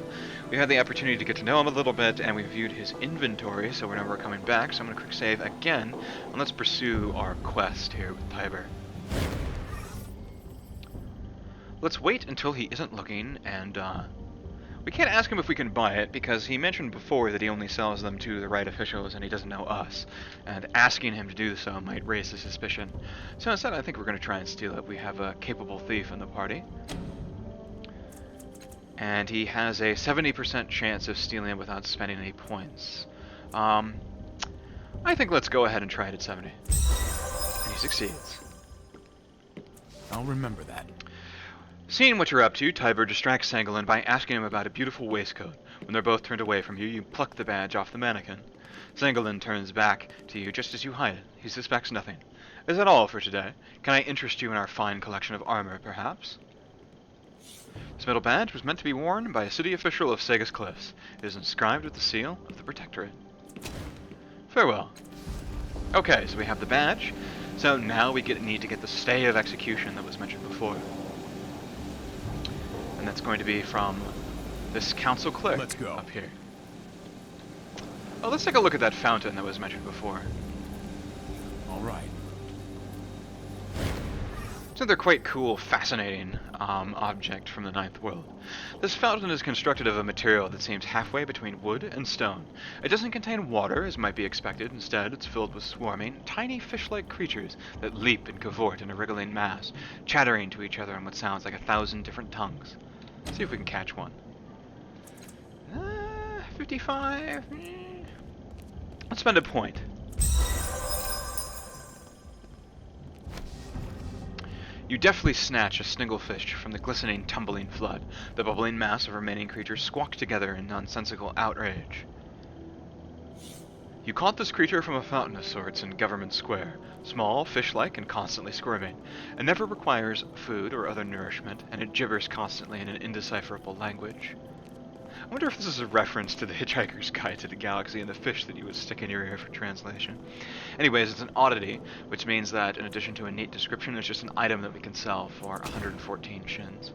we had the opportunity to get to know him a little bit, and we viewed his inventory, so whenever we're coming back, so I'm going to quick save again, and let's pursue our quest here with Tiber. Let's wait until he isn't looking, and we can't ask him if we can buy it, because he mentioned before that he only sells them to the right officials and he doesn't know us, and asking him to do so might raise his suspicion. So instead I think we're going to try and steal it. We have a capable thief in the party, and he has a 70% chance of stealing it without spending any points. I think let's go ahead and try it at 70. And he succeeds. I'll remember that. Seeing what you're up to, Tiber distracts Sangolin by asking him about a beautiful waistcoat. When they're both turned away from you, you pluck the badge off the mannequin. Sangolin turns back to you just as you hide it. He suspects nothing. Is that all for today? Can I interest you in our fine collection of armor, perhaps? This metal badge was meant to be worn by a city official of Sega's Cliffs. It is inscribed with the seal of the Protectorate. Farewell. Okay, so we have the badge. So now we need to get the stay of execution that was mentioned before. And that's going to be from this council clerk Let's go. up here. Oh, let's take a look at that fountain that was mentioned before. All right. It's another quite cool, fascinating object from the Ninth World. This fountain is constructed of a material that seems halfway between wood and stone. It doesn't contain water, as might be expected. Instead, it's filled with swarming, tiny fish-like creatures that leap and cavort in a wriggling mass, chattering to each other in what sounds like 1,000 different tongues. Let's see if we can catch one. 55. Let's spend a point. You deftly snatch a snagglefish from the glistening, tumbling flood. The bubbling mass of remaining creatures squawk together in nonsensical outrage. You caught this creature from a fountain of sorts in Government Square. Small, fish-like, and constantly squirming. It never requires food or other nourishment, and it gibbers constantly in an indecipherable language. I wonder if this is a reference to the Hitchhiker's Guide to the Galaxy and the fish that you would stick in your ear for translation. Anyways, it's an oddity, which means that in addition to a neat description, it's just an item that we can sell for 114 shins.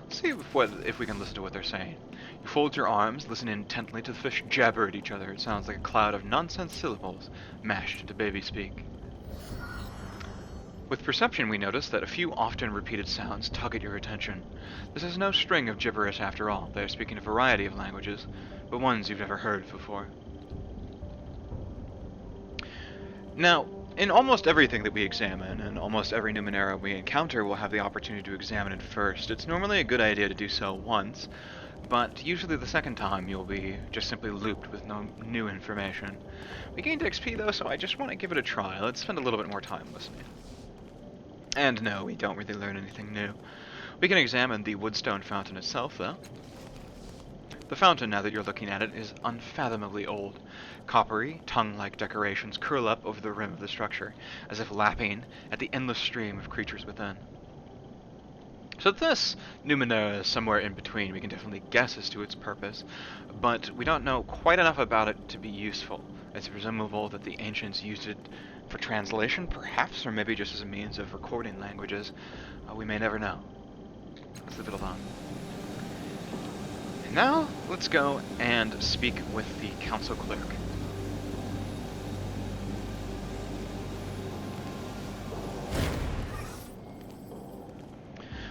Let's see if we can listen to what they're saying. You fold your arms, listen intently to the fish jabber at each other. It sounds like a cloud of nonsense syllables mashed into baby speak. With perception, we notice that a few often repeated sounds tug at your attention. This is no string of gibberish after all. They are speaking a variety of languages, but ones you've never heard before. Now, in almost everything that we examine, and almost every Numenera we encounter will have the opportunity to examine it first. It's normally a good idea to do so once, but usually the second time you'll be just simply looped with no new information. We gained XP though, so I just want to give it a try. Let's spend a little bit more time listening. And no, we don't really learn anything new. We can examine the woodstone fountain itself, though. The fountain, now that you're looking at it, is unfathomably old. Coppery, tongue-like decorations curl up over the rim of the structure, as if lapping at the endless stream of creatures within. So this Numenera is somewhere in between. We can definitely guess as to its purpose, but we don't know quite enough about it to be useful. It's presumable that the ancients used it for translation, perhaps, or maybe just as a means of recording languages. We may never know. Let's leave it alone. And now, let's go and speak with the council clerk.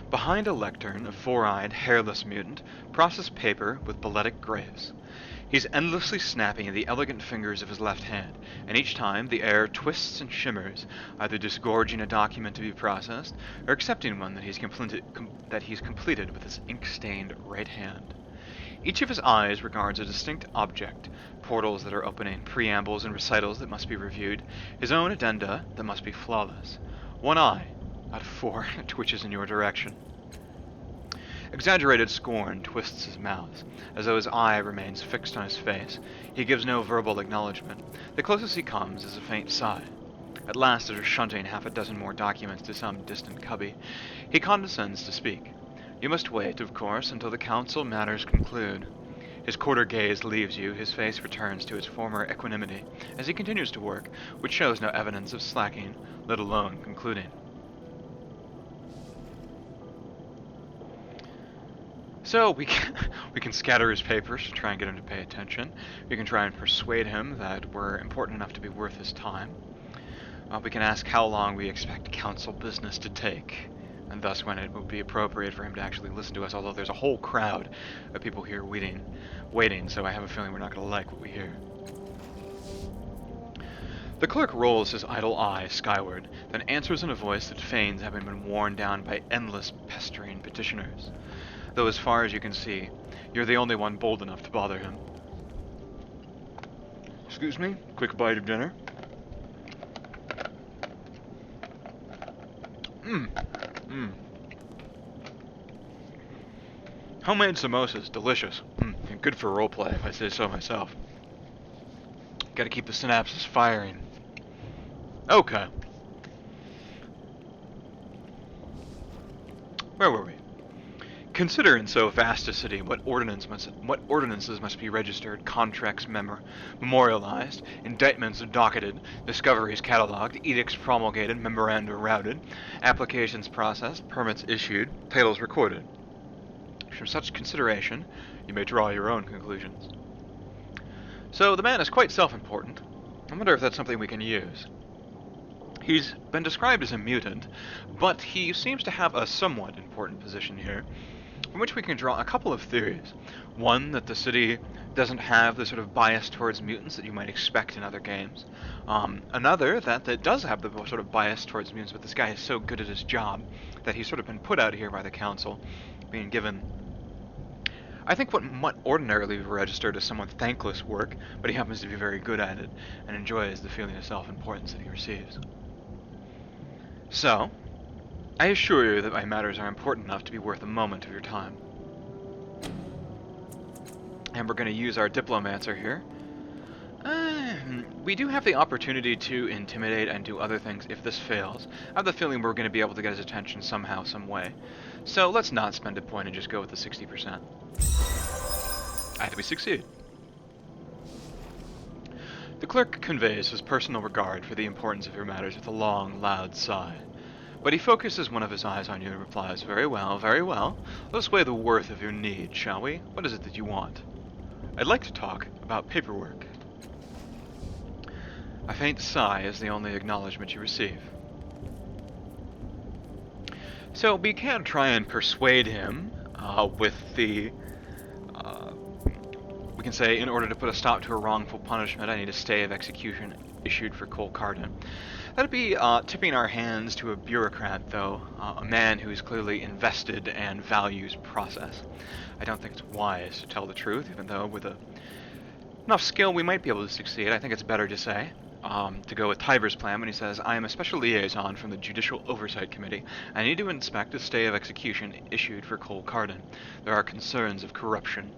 Behind a lectern, a four-eyed, hairless mutant processed paper with balletic grace. He's endlessly snapping the elegant fingers of his left hand, and each time the air twists and shimmers, either disgorging a document to be processed, or accepting one that he's completed with his ink-stained right hand. Each of his eyes regards a distinct object, portals that are opening, preambles and recitals that must be reviewed, his own addenda that must be flawless. One eye out of four twitches in your direction. Exaggerated scorn twists his mouth, as though his eye remains fixed on his face. He gives no verbal acknowledgement. The closest he comes is a faint sigh. At last, after shunting half a dozen more documents to some distant cubby, he condescends to speak. You must wait, of course, until the council matters conclude. His quarter gaze leaves you, his face returns to its former equanimity, as he continues to work, which shows no evidence of slacking, let alone concluding. So we can scatter his papers to try and get him to pay attention. We can try and persuade him that we're important enough to be worth his time. We can ask how long we expect council business to take, and thus when it would be appropriate for him to actually listen to us, although there's a whole crowd of people here waiting, so I have a feeling we're not going to like what we hear. The clerk rolls his idle eye skyward, then answers in a voice that feigns having been worn down by endless pestering petitioners. Though as far as you can see, you're the only one bold enough to bother him. Excuse me, quick bite of dinner. Homemade samosas, delicious. And good for roleplay, if I say so myself. Gotta keep the synapses firing. Okay. Where were we? Consider in so vast a city what ordinances must be registered, contracts memorialized, indictments docketed, discoveries catalogued, edicts promulgated, memoranda routed, applications processed, permits issued, titles recorded. From such consideration, you may draw your own conclusions. So the man is quite self-important. I wonder if that's something we can use. He's been described as a mutant, but he seems to have a somewhat important position here, from which we can draw a couple of theories. One, that the city doesn't have the sort of bias towards mutants that you might expect in other games. Another, that it does have the sort of bias towards mutants, but this guy is so good at his job that he's sort of been put out here by the council, being given I think what might ordinarily be registered as somewhat thankless work, but he happens to be very good at it, and enjoys the feeling of self-importance that he receives. So, I assure you that my matters are important enough to be worth a moment of your time. And we're going to use our Diplomancer here. We do have the opportunity to intimidate and do other things if this fails. I have the feeling we're going to be able to get his attention somehow, some way. So let's not spend a point and just go with the 60%. And we succeed. The clerk conveys his personal regard for the importance of your matters with a long, loud sigh. But he focuses one of his eyes on you and replies, "Very well, very well. Let's weigh the worth of your need, shall we? What is it that you want?" "I'd like to talk about paperwork." A faint sigh is the only acknowledgement you receive. So we can try and persuade him with the... we can say, in order to put a stop to a wrongful punishment, I need a stay of execution issued for Cole Cardin. That'd be tipping our hands to a bureaucrat, though, a man who is clearly invested and values process. I don't think it's wise to tell the truth, even though with enough skill we might be able to succeed. I think it's better to say, to go with Tiber's plan when he says, "I am a special liaison from the Judicial Oversight Committee. I need to inspect a stay of execution issued for Cole Cardin. There are concerns of corruption."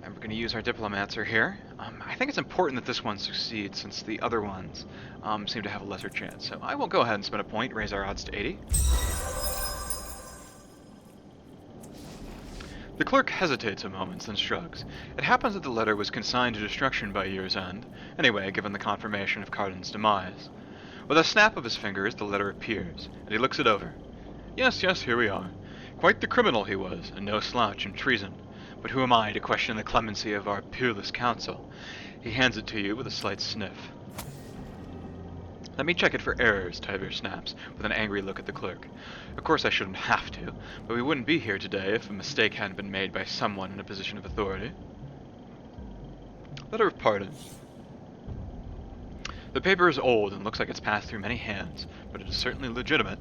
And we're going to use our Diplomancer here. I think it's important that this one succeeds, since the other ones seem to have a lesser chance. So I will go ahead and spend a point, raise our odds to 80. The clerk hesitates a moment, then shrugs. It happens that the letter was consigned to destruction by year's end, anyway, given the confirmation of Cardin's demise. With a snap of his fingers, the letter appears, and he looks it over. Yes, here we are. Quite the criminal he was, and no slouch in treason. But who am I to question the clemency of our peerless counsel? He hands it to you with a slight sniff. Let me check it for errors, Tiber snaps, with an angry look at the clerk. Of course I shouldn't have to, but we wouldn't be here today if a mistake hadn't been made by someone in a position of authority. Letter of pardon. The paper is old and looks like it's passed through many hands, but it is certainly legitimate.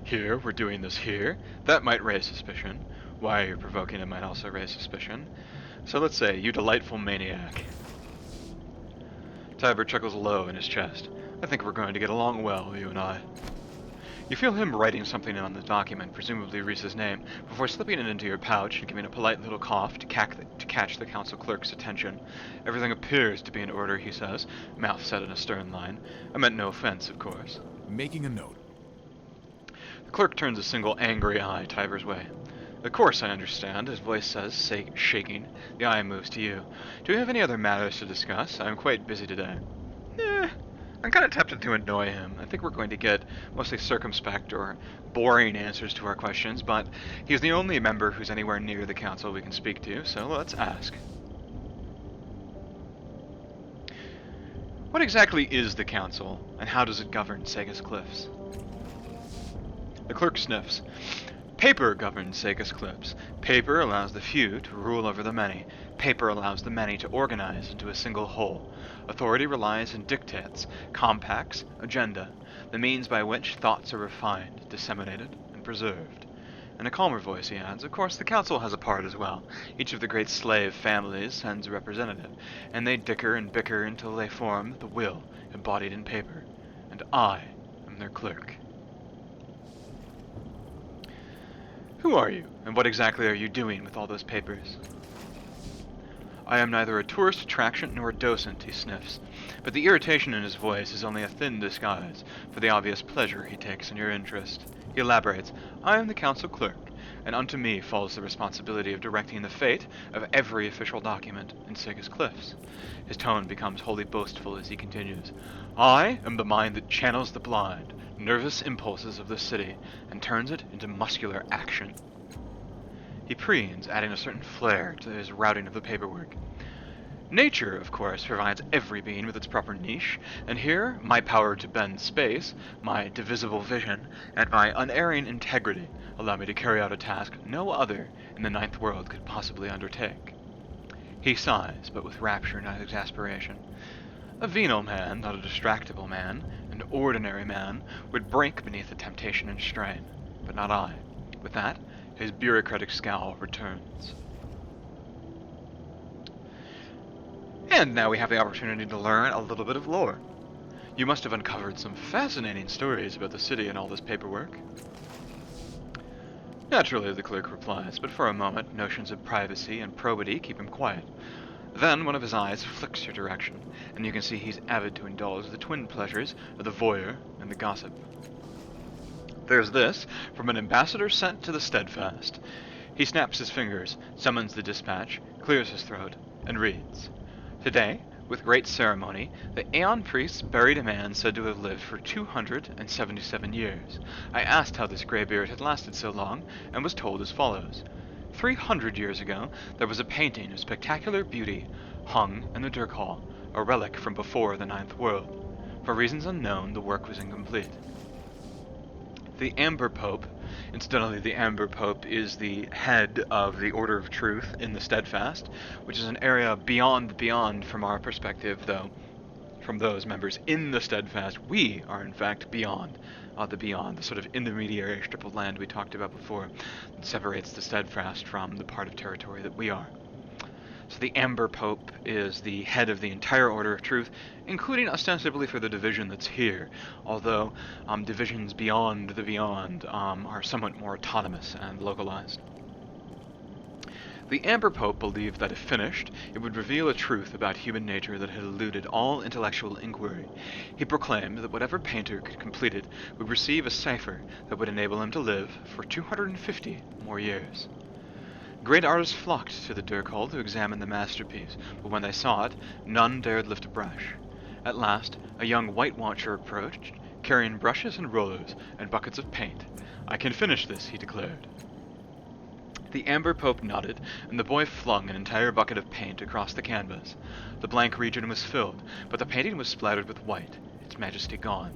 Here, we're doing this here. That might raise suspicion. Why you're provoking it might also raise suspicion. So let's say, you delightful maniac. Tiber chuckles low in his chest. I think we're going to get along well, you and I. You feel him writing something on the document, presumably Reese's name, before slipping it into your pouch and giving a polite little cough to catch the council clerk's attention. Everything appears to be in order, he says, mouth set in a stern line. I meant no offense, of course. Making a note. The clerk turns a single angry eye Tiber's way. Of course I understand, his voice says, shaking. The eye moves to you. Do you have any other matters to discuss? I'm quite busy today. I'm kind of tempted to annoy him. I think we're going to get mostly circumspect or boring answers to our questions, but he's the only member who's anywhere near the council we can speak to, so let's ask. What exactly is the council, and how does it govern Sega's Cliffs? The clerk sniffs. Paper governs Sega's Cliffs. Paper allows the few to rule over the many. Paper allows the many to organize into a single whole. Authority relies and dictates, compacts, agenda, the means by which thoughts are refined, disseminated, and preserved. In a calmer voice he adds, of course the council has a part as well. Each of the great slave families sends a representative, and they dicker and bicker until they form the will embodied in paper. And I am their clerk. Who are you, and what exactly are you doing with all those papers? I am neither a tourist attraction nor a docent, he sniffs, but the irritation in his voice is only a thin disguise for the obvious pleasure he takes in your interest. He elaborates, I am the council clerk, and unto me falls the responsibility of directing the fate of every official document in Sega's Cliffs. His tone becomes wholly boastful as he continues, I am the mind that channels the blind, nervous impulses of the city, and turns it into muscular action. He preens, adding a certain flair to his routing of the paperwork. Nature, of course, provides every being with its proper niche, and here my power to bend space, my divisible vision, and my unerring integrity allow me to carry out a task no other in the ninth world could possibly undertake. He sighs, but with rapture, not exasperation. A venal man, not a distractible man, An ordinary man would break beneath the temptation and strain, but not I. With that, his bureaucratic scowl returns. And now we have the opportunity to learn a little bit of lore. You must have uncovered some fascinating stories about the city and all this paperwork. Naturally, the clerk replies, but for a moment, notions of privacy and probity keep him quiet. Then one of his eyes flicks your direction, and you can see he's avid to indulge the twin pleasures of the voyeur and the gossip. There's this from an ambassador sent to the Steadfast. He snaps his fingers, summons the dispatch, clears his throat, and reads. Today, with great ceremony, the Aeon priests buried a man said to have lived for 277 years. I asked how this graybeard had lasted so long, and was told as follows. 300 years ago, there was a painting of spectacular beauty hung in the Dirk Hall, a relic from before the Ninth World. For reasons unknown, the work was incomplete. The Amber Pope, incidentally, the Amber Pope is the head of the Order of Truth in the Steadfast, which is an area beyond from our perspective, though from those members in the Steadfast, we are in fact beyond, the sort of intermediary strip of land we talked about before that separates the Steadfast from the part of territory that we are. So the Amber Pope is the head of the entire Order of Truth, including ostensibly for the division that's here, although divisions beyond the beyond are somewhat more autonomous and localized. The Amber Pope believed that if finished, it would reveal a truth about human nature that had eluded all intellectual inquiry. He proclaimed that whatever painter could complete it would receive a cipher that would enable him to live for 250 more years. Great artists flocked to the Dirk Hall to examine the masterpiece, but when they saw it, none dared lift a brush. At last, a young White Watcher approached, carrying brushes and rollers and buckets of paint. I can finish this, he declared. The Amber Pope nodded, and the boy flung an entire bucket of paint across the canvas. The blank region was filled, but the painting was splattered with white, its majesty gone.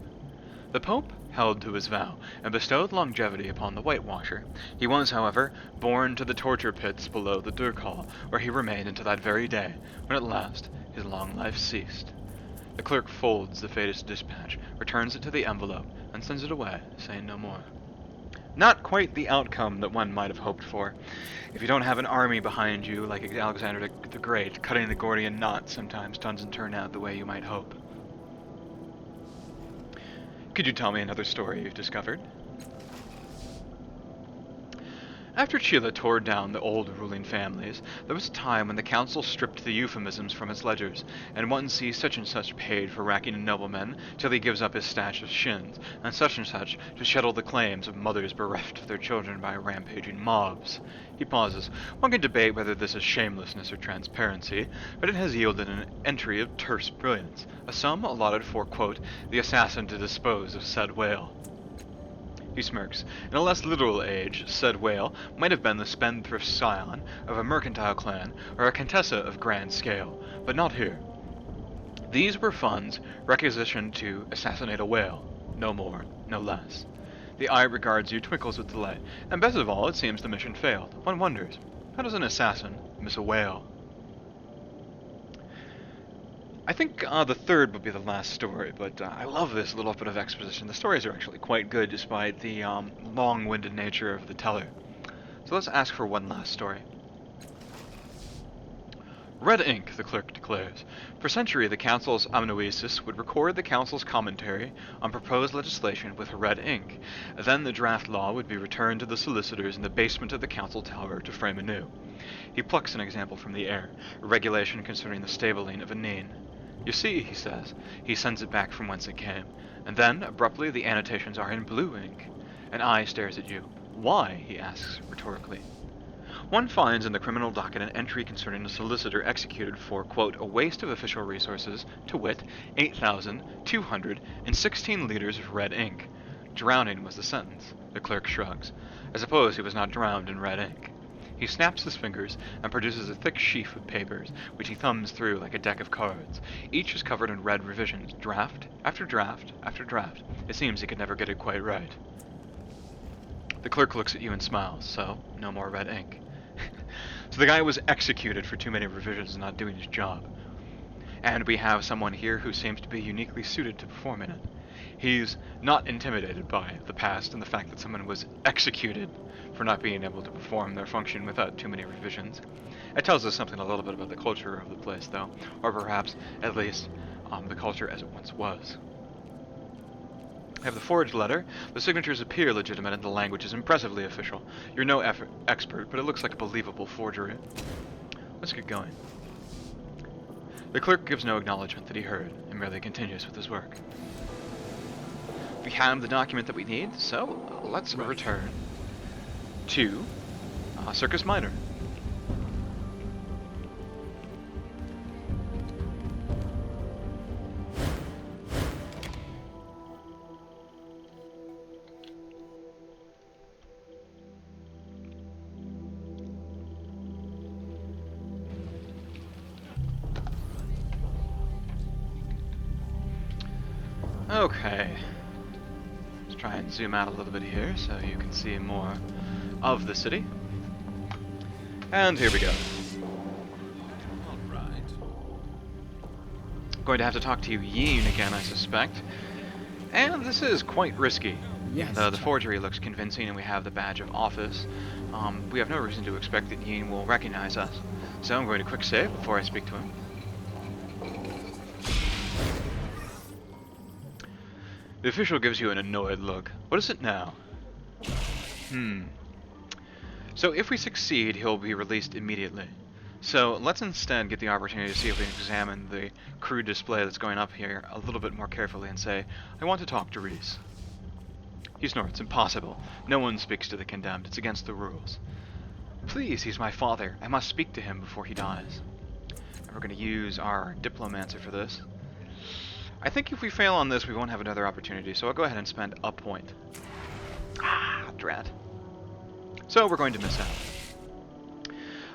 The Pope held to his vow, and bestowed longevity upon the White Watcher. He was, however, borne to the torture pits below the Dirk Hall, where he remained until that very day, when at last his long life ceased. The clerk folds the fatest dispatch, returns it to the envelope, and sends it away, saying no more. Not quite the outcome that one might have hoped for. If you don't have an army behind you, like Alexander the Great, cutting the Gordian knot sometimes doesn't turn out the way you might hope. Could you tell me another story you've discovered? After Chila tore down the old ruling families, there was a time when the council stripped the euphemisms from its ledgers, and one sees such and such paid for racking a nobleman till he gives up his stash of shins, and such to settle the claims of mothers bereft of their children by rampaging mobs. He pauses. One can debate whether this is shamelessness or transparency, but it has yielded an entry of terse brilliance, a sum allotted for, quote, the assassin to dispose of said whale. He smirks. In a less literal age, said whale might have been the spendthrift scion of a mercantile clan or a contessa of grand scale, but not here. These were funds requisitioned to assassinate a whale, no more, no less. The eye regards you, twinkles with delight, and best of all, it seems the mission failed. One wonders, how does an assassin miss a whale? I think the third would be the last story, but I love this little bit of exposition. The stories are actually quite good despite the long-winded nature of the teller. So let's ask for one last story. Red ink, the clerk declares. For century, the council's amanuensis would record the council's commentary on proposed legislation with red ink. Then the draft law would be returned to the solicitors in the basement of the council tower to frame anew. He plucks an example from the air, a regulation concerning the stabling of a name. You see, he says. He sends it back from whence it came. And then, abruptly, the annotations are in blue ink. An eye stares at you. Why? He asks, rhetorically. One finds in the criminal docket an entry concerning a solicitor executed for, quote, a waste of official resources, to wit, 8,216 liters of red ink. Drowning was the sentence. The clerk shrugs. I suppose he was not drowned in red ink. He snaps his fingers and produces a thick sheaf of papers, which he thumbs through like a deck of cards. Each is covered in red revisions, draft after draft after draft. It seems he could never get it quite right. The clerk looks at you and smiles, so no more red ink. So the guy was executed for too many revisions and not doing his job. And we have someone here who seems to be uniquely suited to performing it. He's not intimidated by the past and the fact that someone was executed for not being able to perform their function without too many revisions. It tells us something a little bit about the culture of the place, though, or perhaps, at least, the culture as it once was. I have the forged letter. The signatures appear legitimate and the language is impressively official. You're no expert, but it looks like a believable forgery. Let's get going. The clerk gives no acknowledgement that he heard, and merely continues with his work. We have the document that we need, so let's return to Circus Minor. Okay, let's try and zoom out a little bit here so you can see more of the city. And here we go. All right. Going to have to talk to you Yeen again, I suspect. And this is quite risky. Yes. The forgery looks convincing and we have the badge of office. We have no reason to expect that Yeen will recognize us. So I'm going to quick save before I speak to him. The official gives you an annoyed look. What is it now? So if we succeed, he'll be released immediately. So let's instead get the opportunity to see if we can examine the crude display that's going up here a little bit more carefully and say, I want to talk to Reese. He snorts. Impossible. No one speaks to the condemned. It's against the rules. Please, he's my father. I must speak to him before he dies. And we're going to use our Diplomancer for this. I think if we fail on this, we won't have another opportunity, so I'll go ahead and spend a point. Ah, drat. So we're going to miss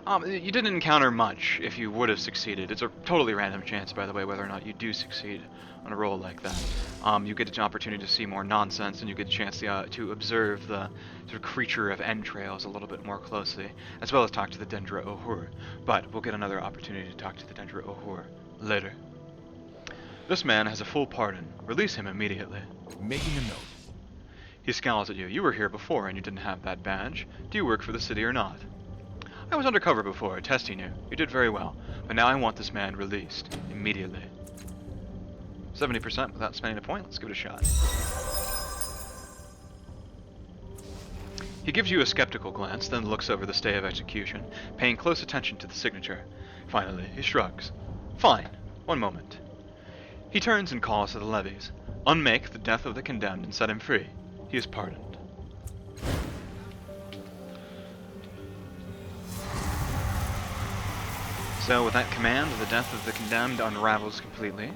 out. You didn't encounter much if you would have succeeded. It's a totally random chance, by the way, whether or not you do succeed on a roll like that. You get an opportunity to see more nonsense, and you get a chance to observe the sort of creature of entrails a little bit more closely, as well as talk to the Dendra Ohur. But we'll get another opportunity to talk to the Dendra Ohur later. This man has a full pardon. Release him immediately. Making a note. He scowls at you. You were here before and you didn't have that badge. Do you work for the city or not? I was undercover before, testing you. You did very well. But now I want this man released. Immediately. 70% without spending a point. Let's give it a shot. He gives you a skeptical glance, then looks over the stay of execution, paying close attention to the signature. Finally, he shrugs. Fine. One moment. He turns and calls to the levies. Unmake the death of the condemned and set him free. He is pardoned. So with that command, the death of the condemned unravels completely.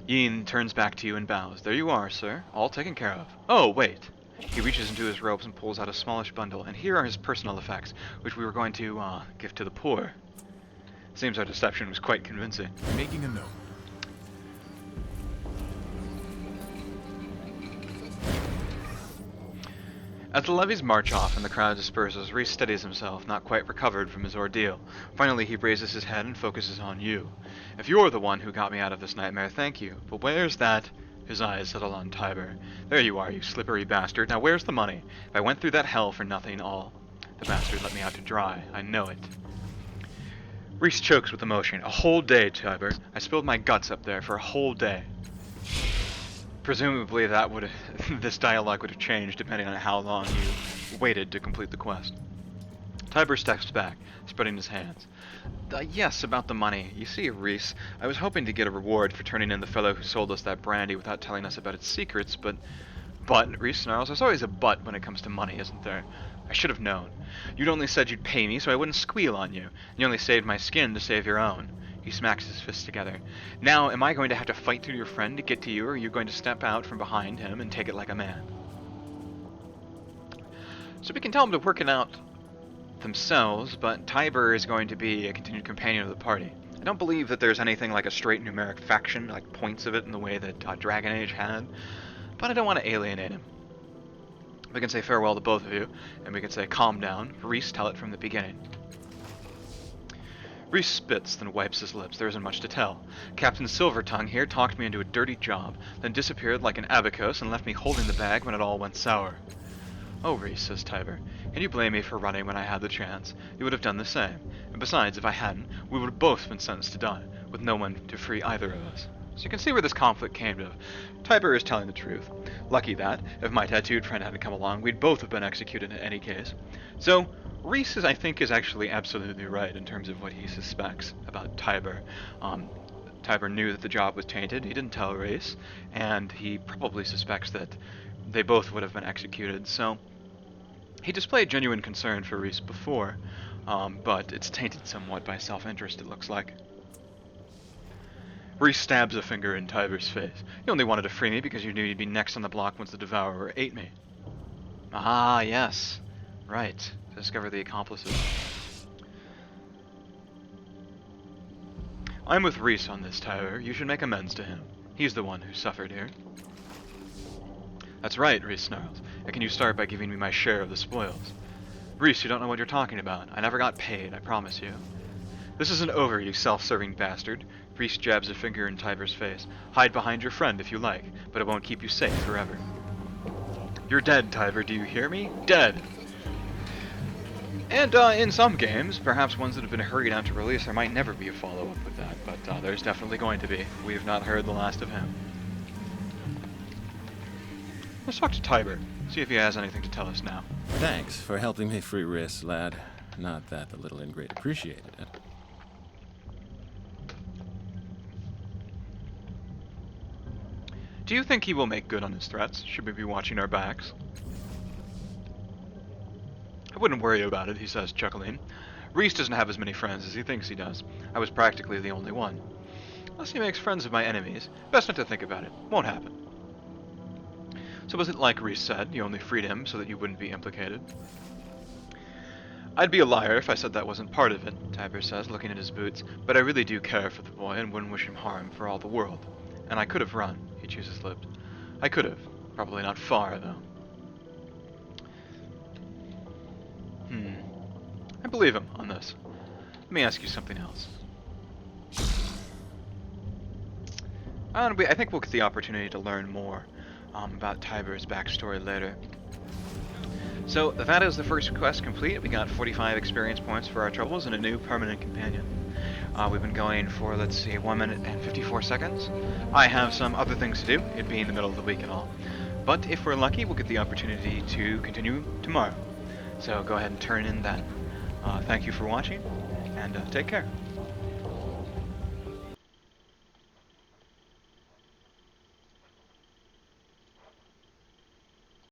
Yeen turns back to you and bows. There you are, sir. All taken care of. Oh, wait. He reaches into his robes and pulls out a smallish bundle, and here are his personal effects, which we were going to give to the poor. Seems our deception was quite convincing. Making a note. As the levies march off and the crowd disperses, Reese steadies himself, not quite recovered from his ordeal. Finally, he raises his head and focuses on you. If you're the one who got me out of this nightmare, thank you. But where's that? His eyes settle on Tiber. There you are, you slippery bastard. Now where's the money? If I went through that hell for nothing, all. The bastard let me out to dry. I know it. Reese chokes with emotion. A whole day, Tiber. I spilled my guts up there for a whole day. Presumably that would this dialogue would have changed depending on how long you waited to complete the quest. Tiber steps back, spreading his hands. Yes, about the money. You see, Reese, I was hoping to get a reward for turning in the fellow who sold us that brandy without telling us about its secrets, but, Reese snarls, there's always a but when it comes to money, isn't there? I should have known. You'd only said you'd pay me so I wouldn't squeal on you. You only saved my skin to save your own. He smacks his fists together. Now, am I going to have to fight through your friend to get to you, or are you going to step out from behind him and take it like a man? So we can tell them to work it out themselves, but Tiber is going to be a continued companion of the party. I don't believe that there's anything like a straight numeric faction, like points of it in the way that Dragon Age had, but I don't want to alienate him. We can say farewell to both of you, and we can say calm down. Reese, tell it from the beginning. Reese spits, then wipes his lips. There isn't much to tell. Captain Silvertongue here talked me into a dirty job, then disappeared like an abacus and left me holding the bag when it all went sour. Oh, Reese, says Tiber, can you blame me for running when I had the chance? You would have done the same. And besides, if I hadn't, we would have both been sentenced to die, with no one to free either of us. So you can see where this conflict came to. Tiber is telling the truth. Lucky that, if my tattooed friend hadn't come along, we'd both have been executed in any case. So, Reese, I think, is actually absolutely right in terms of what he suspects about Tiber. Tiber knew that the job was tainted, he didn't tell Reese, and he probably suspects that they both would have been executed, so he displayed genuine concern for Reese before, but it's tainted somewhat by self-interest, it looks like. Reese stabs a finger in Tiber's face. You only wanted to free me because you knew you'd be next on the block once the Devourer ate me. Ah, yes. Right. Discover the accomplices. I'm with Reese on this, Tiber. You should make amends to him. He's the one who suffered here. That's right, Reese snarls. And can you start by giving me my share of the spoils? Reese, you don't know what you're talking about. I never got paid, I promise you. This isn't over, you self-serving bastard. Reese jabs a finger in Tiber's face. Hide behind your friend if you like, but it won't keep you safe forever. You're dead, Tiber, do you hear me? Dead! And in some games, perhaps ones that have been hurried out to release, there might never be a follow-up with that, but there's definitely going to be. We have not heard the last of him. Let's talk to Tiber, see if he has anything to tell us now. Thanks for helping me free Riss, lad. Not that the little ingrate appreciated it. Do you think he will make good on his threats? Should we be watching our backs? I wouldn't worry about it, he says, chuckling. Reese doesn't have as many friends as he thinks he does. I was practically the only one. Unless he makes friends of my enemies, best not to think about it. Won't happen. So was it like Reese said, you only freed him so that you wouldn't be implicated? I'd be a liar if I said that wasn't part of it, Tiber says, looking at his boots, but I really do care for the boy and wouldn't wish him harm for all the world. And I could have run, he chews his lips. I could have. Probably not far, though. I believe him on this. Let me ask you something else. I think we'll get the opportunity to learn more about Tiber's backstory later. So that is the first quest complete. We got 45 experience points for our troubles and a new permanent companion. We've been going for, let's see, 1 minute and 54 seconds. I have some other things to do, it being the middle of the week and all. But if we're lucky, we'll get the opportunity to continue tomorrow. So go ahead and turn in then. Thank you for watching, and take care.